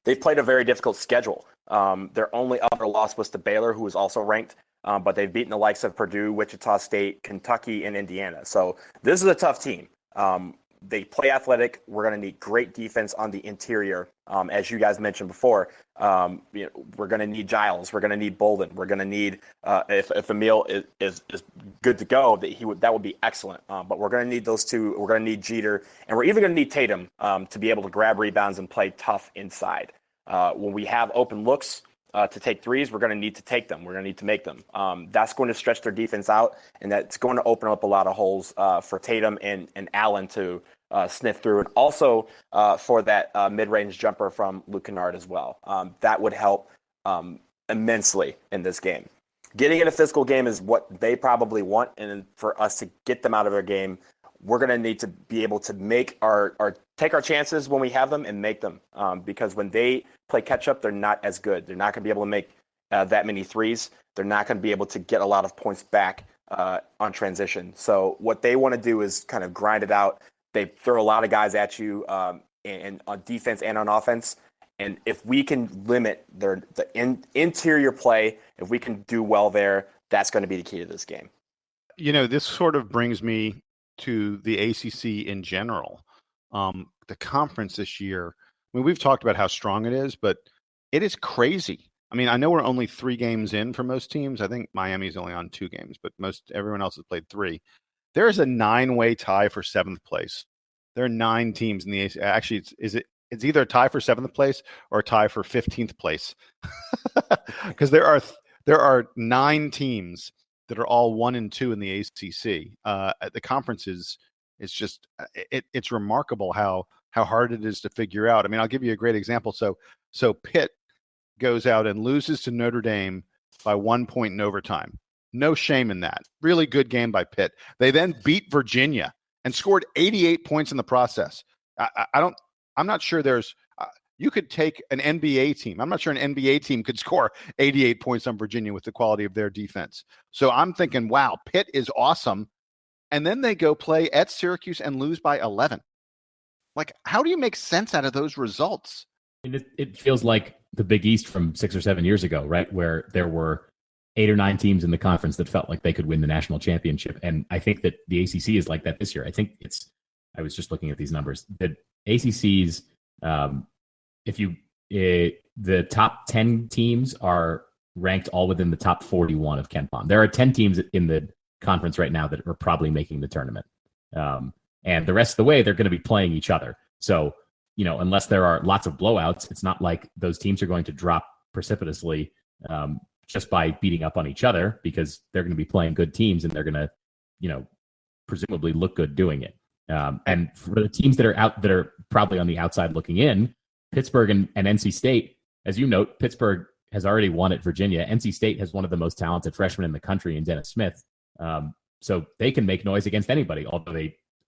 They've played a very difficult schedule. Their only other loss was to Baylor, who is also ranked, but they've beaten the likes of Purdue, Wichita State, Kentucky, and Indiana. So this is a tough team. They play athletic. We're going to need great defense on the interior. As you guys mentioned before, we're going to need Giles. We're going to need Bolden. We're going to need, if Amile is good to go, that would be excellent. But we're going to need those 2. We're going to need Jeter, and we're even going to need Tatum to be able to grab rebounds and play tough inside. When we have open looks to take threes, we're going to need to take them. We're going to need to make them. That's going to stretch their defense out, and that's going to open up a lot of holes for Tatum and Allen to sniff through, and also for that mid-range jumper from Luke Kennard as well. That would help immensely in this game. Getting in a physical game is what they probably want, and for us to get them out of their game, we're going to need to be able to make take our chances when we have them and make them, because when they play catch-up, they're not as good. They're not going to be able to make that many threes. They're not going to be able to get a lot of points back on transition. So what they want to do is kind of grind it out. They throw a lot of guys at you and on defense and on offense. And if we can limit the interior play, if we can do well there, that's going to be the key to this game. This sort of brings me to the ACC in general. The conference this year, I mean, we've talked about how strong it is, but it is crazy. I mean, I know we're only 3 games in for most teams. I think Miami's only on 2 games, but everyone else has played 3. There is a 9-way tie for 7th place. There are 9 teams in the ACC. Actually, it's either a tie for 7th place or a tie for 15th place, because there are 9 teams that are all 1-2 in the ACC. The conference is just it's remarkable how hard it is to figure out. I mean, I'll give you a great example. So Pitt goes out and loses to Notre Dame by 1 point in overtime. No shame in that. Really good game by Pitt. They then beat Virginia and scored 88 points in the process. I I'm not sure there's. You could take an NBA team. I'm not sure an NBA team could score 88 points on Virginia with the quality of their defense. So I'm thinking, wow, Pitt is awesome. And then they go play at Syracuse and lose by 11. Like, how do you make sense out of those results? I mean, it feels like the Big East from 6 or 7 years ago, right? Where there were 8 or 9 teams in the conference that felt like they could win the national championship. And I think that the ACC is like that this year. I was just looking at these numbers. The ACC's, the top 10 teams are ranked all within the top 41 of KenPom. There are 10 teams in the conference right now that are probably making the tournament. And the rest of the way, they're going to be playing each other. So, unless there are lots of blowouts, it's not like those teams are going to drop precipitously just by beating up on each other, because they're going to be playing good teams and they're going to, presumably look good doing it. And for the teams that are probably on the outside looking in, Pittsburgh and NC State, as you note, Pittsburgh has already won at Virginia. NC State has one of the most talented freshmen in the country in Dennis Smith. So they can make noise against anybody, although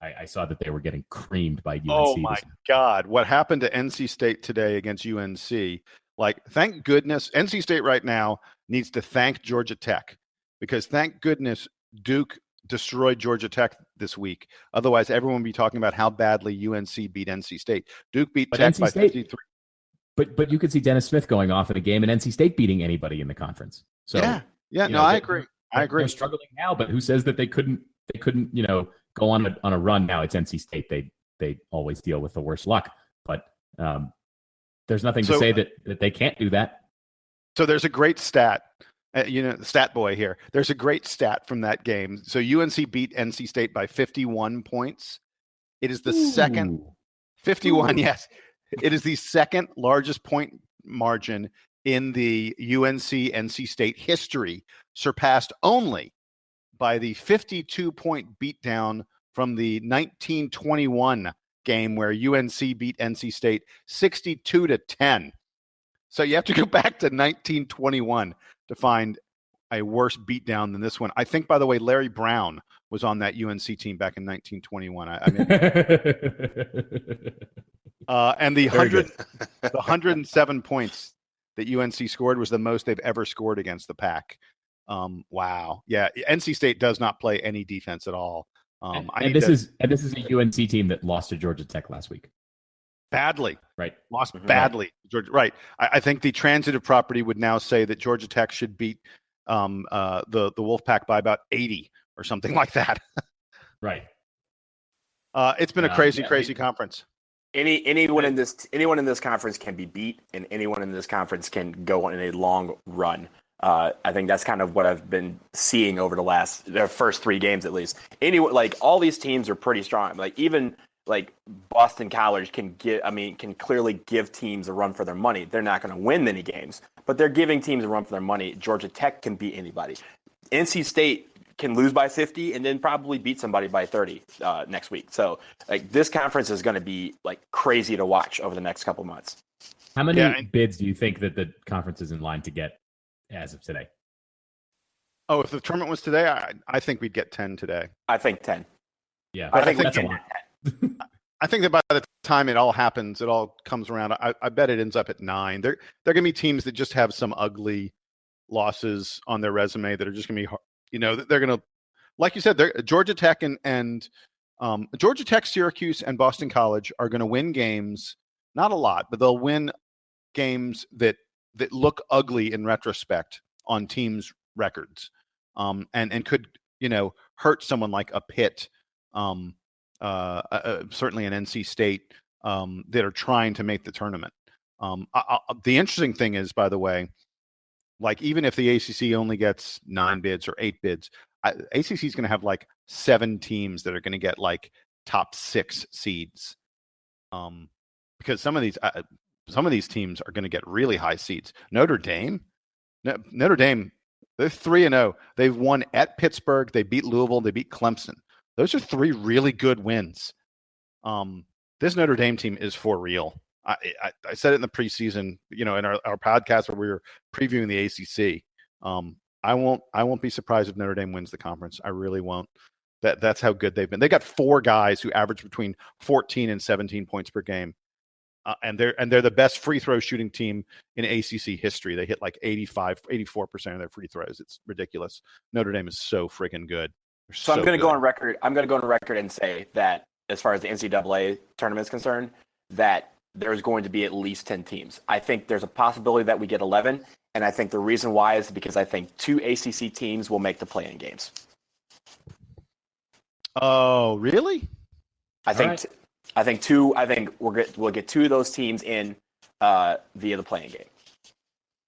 I saw that they were getting creamed by UNC. Oh, my God. What happened to NC State today against UNC? Like, thank goodness. NC State right now needs to thank Georgia Tech, because thank goodness Duke destroyed Georgia Tech this week. Otherwise, everyone would be talking about how badly UNC beat NC State. Duke beat Tech by 53. But you could see Dennis Smith going off in a game and NC State beating anybody in the conference. So I agree. They're struggling now, but who says that they couldn't go on a run now? It's NC State. They always deal with the worst luck. But there's nothing to say that they can't do that. So there's a great stat. Stat boy here. There's a great stat from that game. So UNC beat NC State by 51 points. It is the second 51. Yes. It is the second largest point margin in the UNC NC State history, surpassed only by the 52-point beatdown from the 1921 game where UNC beat NC State 62-10. So you have to go back to 1921 to find a worse beatdown than this one. I think, by the way, Larry Brown was on that UNC team back in 1921. And the 107 points that UNC scored was the most they've ever scored against the Pac. Wow. Yeah. NC State does not play any defense at all. This is a UNC team that lost to Georgia Tech last week. Badly. Right. Lost badly. Georgia, right. I think the transitive property would now say that Georgia Tech should beat the Wolfpack by about 80 or something like that. Right. It's been a crazy conference. Anyone in this conference can be beat, and anyone in this conference can go on a long run. I think that's kind of what I've been seeing over their first 3 games at least. All these teams are pretty strong. Like, even Boston College can clearly give teams a run for their money. They're not going to win many games, but they're giving teams a run for their money. Georgia Tech can beat anybody. NC State can lose by 50 and then probably beat somebody by 30 next week. So this conference is going to be crazy to watch over the next couple of months. How many bids do you think that the conference is in line to get as of today? Oh, if the tournament was today, I think we'd get 10 today. I think 10. Yeah, I think that's a lot. I think that by the time it all happens, it all comes around. I bet it ends up at 9. They're going to be teams that just have some ugly losses on their resume that are just going to be, they're going to, like you said, Georgia Tech and Georgia Tech, Syracuse, and Boston College are going to win games, not a lot, but they'll win games that look ugly in retrospect on teams' records, and could hurt someone like a Pitt. Certainly an NC State that are trying to make the tournament. The interesting thing is, by the way, even if the ACC only gets 9 bids or 8 bids, ACC is going to have 7 teams that are going to get top 6 seeds, because some of these teams are going to get really high seeds. Notre Dame, they're 3-0. They've won at Pittsburgh. They beat Louisville. They beat Clemson. Those are 3 really good wins. This Notre Dame team is for real. I said it in the preseason, in our podcast where we were previewing the ACC. I won't be surprised if Notre Dame wins the conference. I really won't. That's how good they've been. They got 4 guys who average between 14 and 17 points per game. and they're the best free throw shooting team in ACC history. They hit like 84% of their free throws. It's ridiculous. Notre Dame is so freaking good. So I'm going to go on record. I'm going to go on record and say that as far as the NCAA tournament is concerned, that there's going to be at least 10 teams. I think there's a possibility that we get 11, and I think the reason why is because I think 2 ACC teams will make the play-in games. Oh, really? I think two. I think we'll get 2 of those teams in via the play-in game.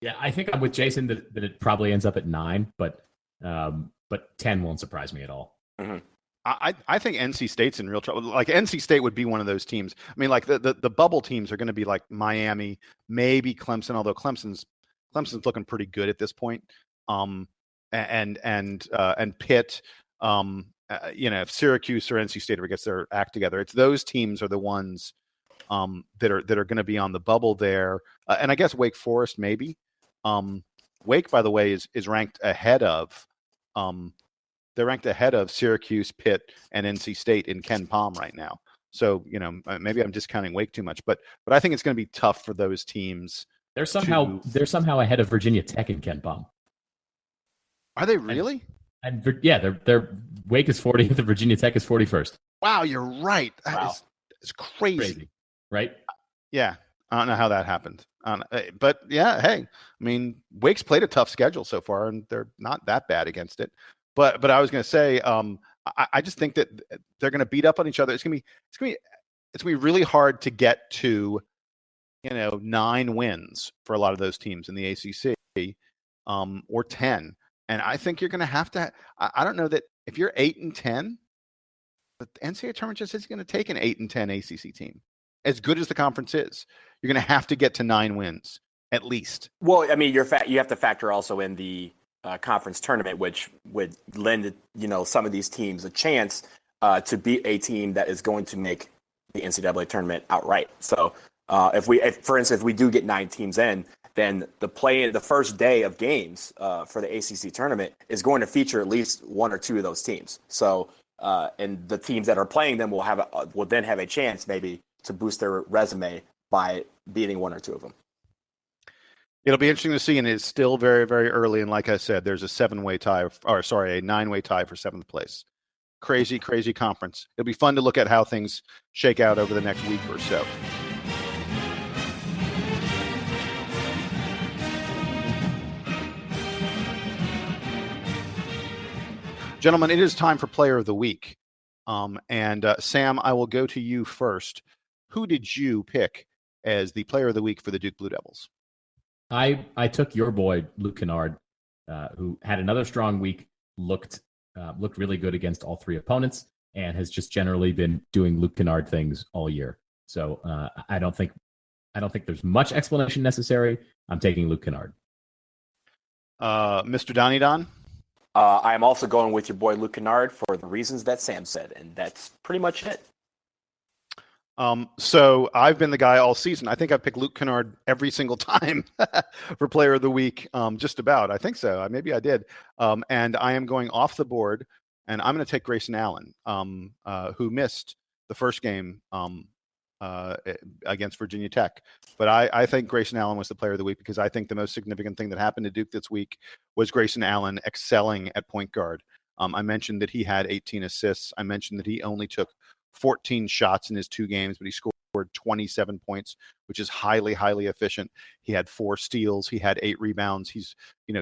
Yeah, I think I'm with Jason that it probably ends up at 9, but 10 won't surprise me at all. Mm-hmm. I think NC State's in real trouble. Like NC State would be one of those teams. I mean, like the bubble teams are going to be like Miami, maybe Clemson, although Clemson's looking pretty good at this point. And Pitt. If Syracuse or NC State ever gets their act together, it's those teams are the ones that are going to be on the bubble there. And I guess Wake Forest maybe. Wake, by the way, is ranked ahead of. They're ranked ahead of Syracuse, Pitt, and NC State in Ken Palm right now. So maybe I'm discounting Wake too much, but I think it's going to be tough for those teams. They're somehow ahead of Virginia Tech in Ken Palm. Are they really? And they're Wake is 40th, and Virginia Tech is 41st. Wow, you're right. It's crazy, right? Yeah, I don't know how that happened. But yeah, hey, I mean, Wake's played a tough schedule so far, and they're not that bad against it. But I was going to say, I just think that they're going to beat up on each other. It's going to be really hard to get to, 9 wins for a lot of those teams in the ACC, or 10. And I think you're going to have to. I don't know that if you're 8-10, the NCAA tournament just isn't going to take an 8-10 ACC team. As good as the conference is, you're going to have to get to 9 wins at least. Well, I mean, you have to factor also in the conference tournament, which would lend some of these teams a chance to beat a team that is going to make the NCAA tournament outright. So for instance, if we do get 9 teams in, then the first day of games for the ACC tournament is going to feature at least 1 or 2 of those teams. So and the teams that are playing them will then have a chance maybe to boost their resume by beating 1 or 2 of them. It'll be interesting to see, and it's still very, very early. And like I said, there's a 9-way tie for 7th place. Crazy, crazy conference. It'll be fun to look at how things shake out over the next week or so. Gentlemen, it is time for Player of the Week. And Sam, I will go to you first. Who did you pick as the Player of the Week for the Duke Blue Devils? I took your boy Luke Kennard, who had another strong week, looked really good against all 3 opponents, and has just generally been doing Luke Kennard things all year. So I don't think there's much explanation necessary. I'm taking Luke Kennard. Mr. Donnie Don? I am also going with your boy Luke Kennard for the reasons that Sam said, and that's pretty much it. So I've been the guy all season. I think I've picked Luke Kennard every single time for Player of the Week. Just about. I think so. Maybe I did. And I am going off the board, and I'm going to take Grayson Allen, who missed the first game against Virginia Tech. But I think Grayson Allen was the Player of the Week because I think the most significant thing that happened to Duke this week was Grayson Allen excelling at point guard. I mentioned that he had 18 assists. I mentioned that he only took 14 shots in his 2 games, but he scored 27 points, which is highly, highly efficient. He had 4 steals. He had 8 rebounds. He's,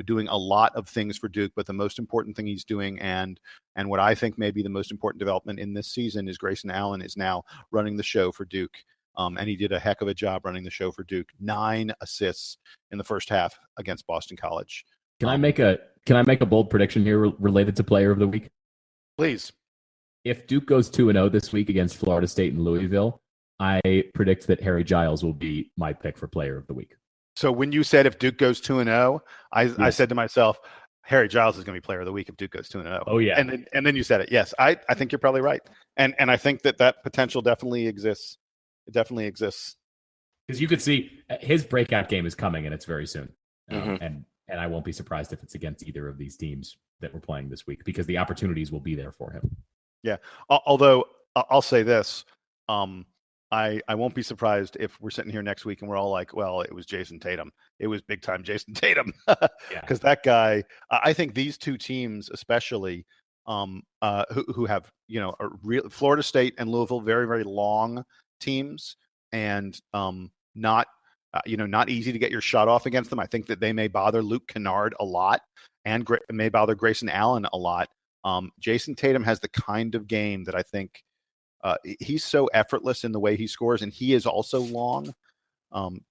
doing a lot of things for Duke, but the most important thing he's doing and what I think may be the most important development in this season is Grayson Allen is now running the show for Duke. And he did a heck of a job running the show for Duke. 9 assists in the first half against Boston College. Can I make a bold prediction here related to Player of the Week? Please. If Duke goes 2-0 this week against Florida State and Louisville, I predict that Harry Giles will be my pick for Player of the Week. So when you said if Duke goes 2-0, I said to myself, Harry Giles is going to be Player of the Week if Duke goes 2-0. Oh yeah, and then you said it. Yes, I think you're probably right, and I think that potential definitely exists. It definitely exists because you could see his breakout game is coming, and it's very soon. And I won't be surprised if it's against either of these teams that we're playing this week because the opportunities will be there for him. Yeah. Although I'll say this, I I won't be surprised if we're sitting here next week and we're all like, well, it was Jason Tatum. It was big time Jason Tatum. Because that guy, I think these two teams, especially who have, Florida State and Louisville, very, very long teams, and not easy to get your shot off against them. I think that they may bother Luke Kennard a lot and may bother Grayson Allen a lot. Jason Tatum has the kind of game that I think he's so effortless in the way he scores, and he is also long.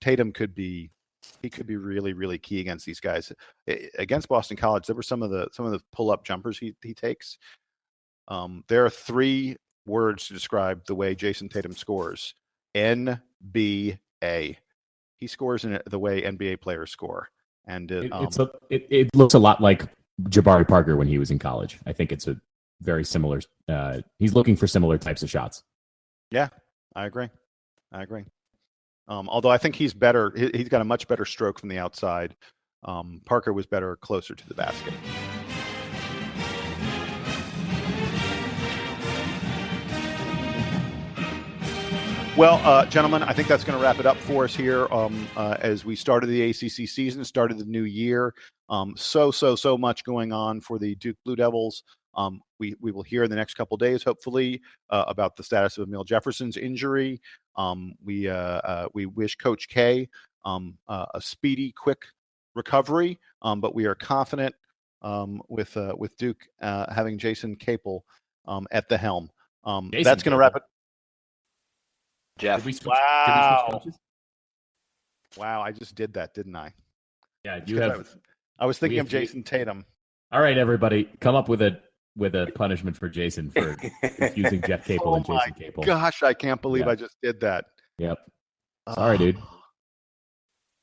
Tatum could be really, really key against these guys. Against Boston College, there were some of the pull-up jumpers he takes. There are 3 words to describe the way Jason Tatum scores: NBA. He scores in the way NBA players score, and it looks a lot like Jabari Parker when he was in college. I think it's a very similar. He's looking for similar types of shots. Yeah, I agree. Although I think he's better. He's got a much better stroke from the outside. Parker was better closer to the basket. Well, gentlemen, I think that's going to wrap it up for us here as we started the ACC season, started the new year. So much going on for the Duke Blue Devils. We will hear in the next couple of days, hopefully, about the status of Amile Jefferson's injury. We wish Coach K a speedy, quick recovery, but we are confident with Duke having Jason Capel at the helm. That's going to wrap it. Jeff. Wow, I just did that, didn't I? Yeah, I was thinking of Jason Tatum. All right, everybody, come up with a punishment for Jason for confusing Jeff Capel and Jason Capel. Gosh, I can't believe I just did that. Yep. Sorry, dude.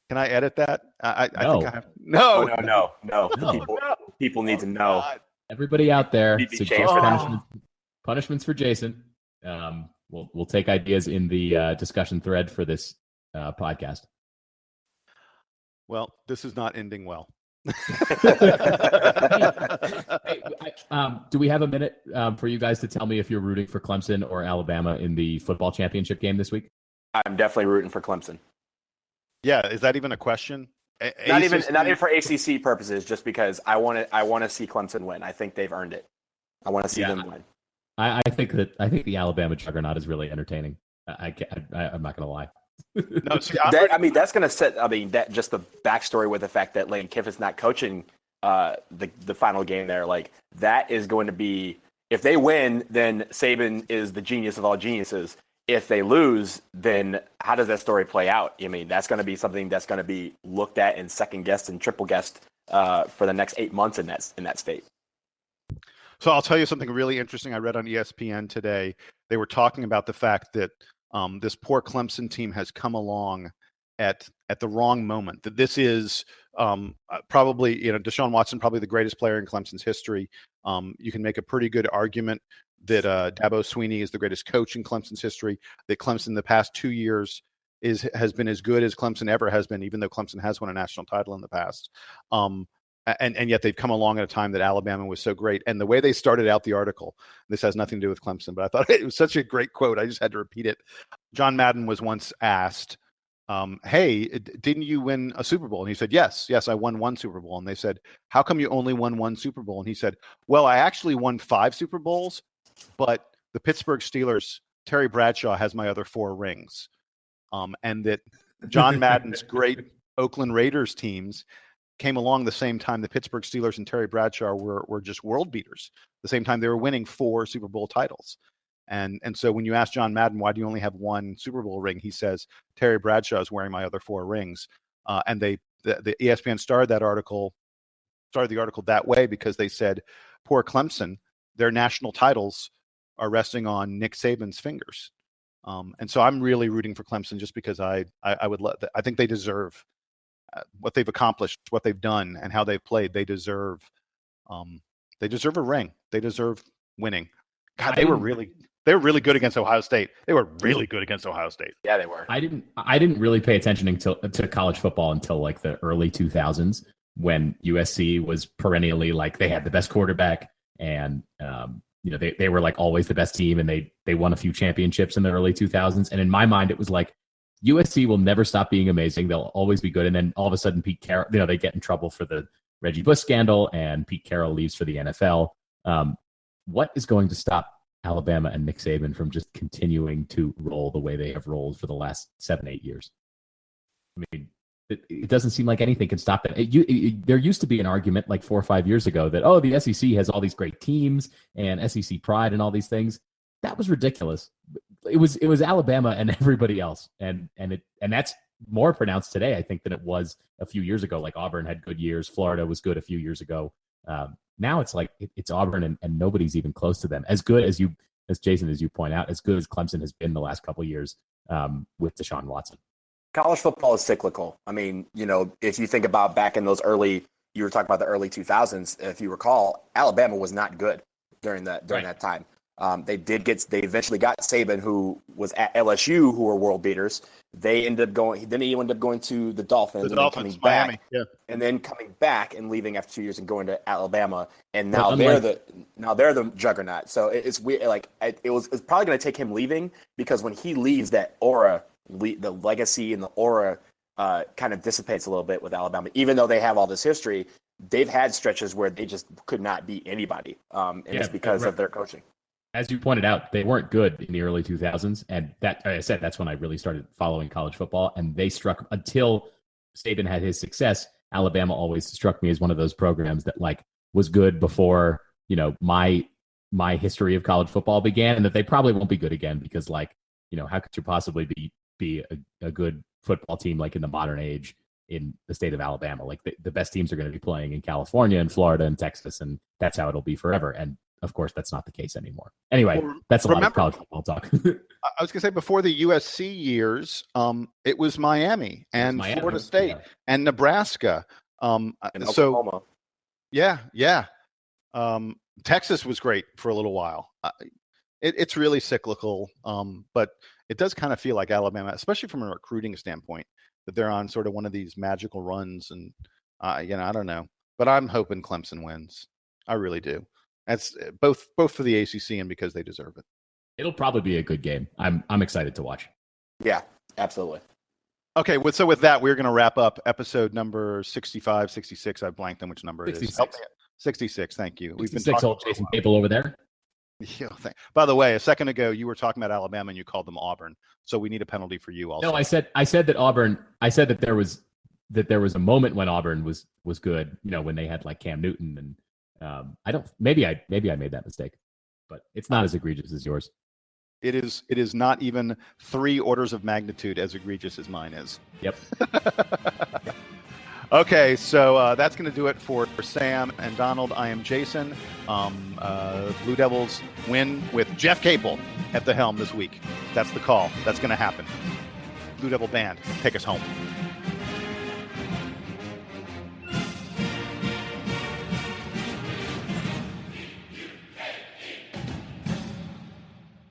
Can I edit that? I No. think I have. No. People need to know. God. Everybody out there, suggest changed. punishments for Jason. We'll take ideas in the discussion thread for this podcast. Well, this is not ending well. Do we have a minute for you guys to tell me if you're rooting for Clemson or Alabama in the football championship game this week? I'm definitely rooting for Clemson. Yeah, is that even a question? Not even for ACC purposes, just because I want to see Clemson win. I think they've earned it. I want to see them win. I think the Alabama juggernaut is really entertaining. I'm not going to lie. No, see, that's going to set. That just the backstory with the fact that Lane Kiffin's not coaching the final game there. Like, that is going to be, if they win, then Saban is the genius of all geniuses. If they lose, then how does that story play out? I mean, that's going to be something that's going to be looked at and second guessed and triple guessed for the next 8 months in that state. So I'll tell you something really interesting I read on ESPN today. They were talking about the fact that this poor Clemson team has come along at the wrong moment. That this is probably, Deshaun Watson, probably the greatest player in Clemson's history. You can make a pretty good argument that Dabo Swinney is the greatest coach in Clemson's history. That Clemson the past 2 years has been as good as Clemson ever has been, even though Clemson has won a national title in the past. And yet they've come along at a time that Alabama was so great. And the way they started out the article, this has nothing to do with Clemson, but I thought it was such a great quote. I just had to repeat it. John Madden was once asked, hey, didn't you win a Super Bowl? And he said, yes, I won 1 Super Bowl. And they said, how come you only won 1 Super Bowl? And he said, well, I actually won 5 Super Bowls, but the Pittsburgh Steelers, Terry Bradshaw has my other 4 rings. And that John Madden's great Oakland Raiders teams came along the same time the Pittsburgh Steelers and Terry Bradshaw were just world beaters. The same time they were winning 4 Super Bowl titles. And so when you ask John Madden, why do you only have 1 Super Bowl ring? He says, Terry Bradshaw is wearing my other 4 rings. And the ESPN started the article that way because they said, poor Clemson, their national titles are resting on Nick Saban's fingers. And so I'm really rooting for Clemson just because I think they deserve what they've accomplished, what they've done, and how they've played. They deserve a ring. They deserve winning. God, they were really good against Ohio State. They were really good against Ohio State. Yeah, they were. I didn't really pay attention to college football until like the early 2000s when USC was perennially like they had the best quarterback and they were like always the best team, and they won a few championships in the early 2000s. And in my mind, it was like USC will never stop being amazing. They'll always be good. And then all of a sudden, Pete Carroll, they get in trouble for the Reggie Bush scandal, and Pete Carroll leaves for the NFL. What is going to stop Alabama and Nick Saban from just continuing to roll the way they have rolled for the last 7-8 years? I mean, it doesn't seem like anything can stop that. There used to be an argument like 4 or 5 years ago that, the SEC has all these great teams and SEC pride and all these things. That was ridiculous. It was Alabama and everybody else, and that's more pronounced today, I think, than it was a few years ago. Like Auburn had good years, Florida was good a few years ago. Now it's like it's Auburn, and nobody's even close to them. As good as Jason, as you point out, as good as Clemson has been the last couple of years with Deshaun Watson. College football is cyclical. I mean, if you think about back in those you were talking about the early 2000s, if you recall, Alabama was not good during that time. They eventually got Saban, who was at LSU, who were world beaters. He ended up going to the Dolphins, and coming Miami, back, and then coming back and leaving after 2 years and going to Alabama, and now they're the juggernaut. So it's weird. Like it's probably going to take him leaving, because when he leaves, that aura, the legacy and the aura, kind of dissipates a little bit with Alabama. Even though they have all this history, they've had stretches where they just could not beat anybody, and it's because of their coaching. As you pointed out, they weren't good in the early 2000s, and that's when I really started following college football. And they struck, until Saban had his success, Alabama always struck me as one of those programs that like was good before my history of college football began, and that they probably won't be good again, because how could you possibly be a good football team like in the modern age in the state of Alabama? Like the best teams are going to be playing in California and Florida and Texas, and that's how it'll be forever. And of course, that's not the case anymore. Anyway, that's a lot of college football talk. I was going to say, before the USC years, it was Miami and Florida State and Nebraska. And Oklahoma. Yeah. Texas was great for a little while. It's really cyclical, but it does kind of feel like Alabama, especially from a recruiting standpoint, that they're on sort of one of these magical runs. And, I don't know. But I'm hoping Clemson wins. I really do. That's both for the ACC and because they deserve it. It'll probably be a good game. I'm excited to watch. Yeah, absolutely. Okay, so with that, we're going to wrap up episode number 65, 66. I blanked on which number 66. It is. 66, thank you. 66 old Jason Capel over there. Yeah, by the way, a second ago, you were talking about Alabama and you called them Auburn. So we need a penalty for you also. No, I said that Auburn, that there was a moment when Auburn was good, when they had like Cam Newton, and maybe I made that mistake, but it's not as egregious as yours. It is not even 3 orders of magnitude as egregious as mine is. Yep. Okay, so that's going to do it for Sam and Donald. I am Jason. Blue Devils win with Jeff Capel at the helm this week. That's the call. That's going to happen. Blue Devil Band, take us home.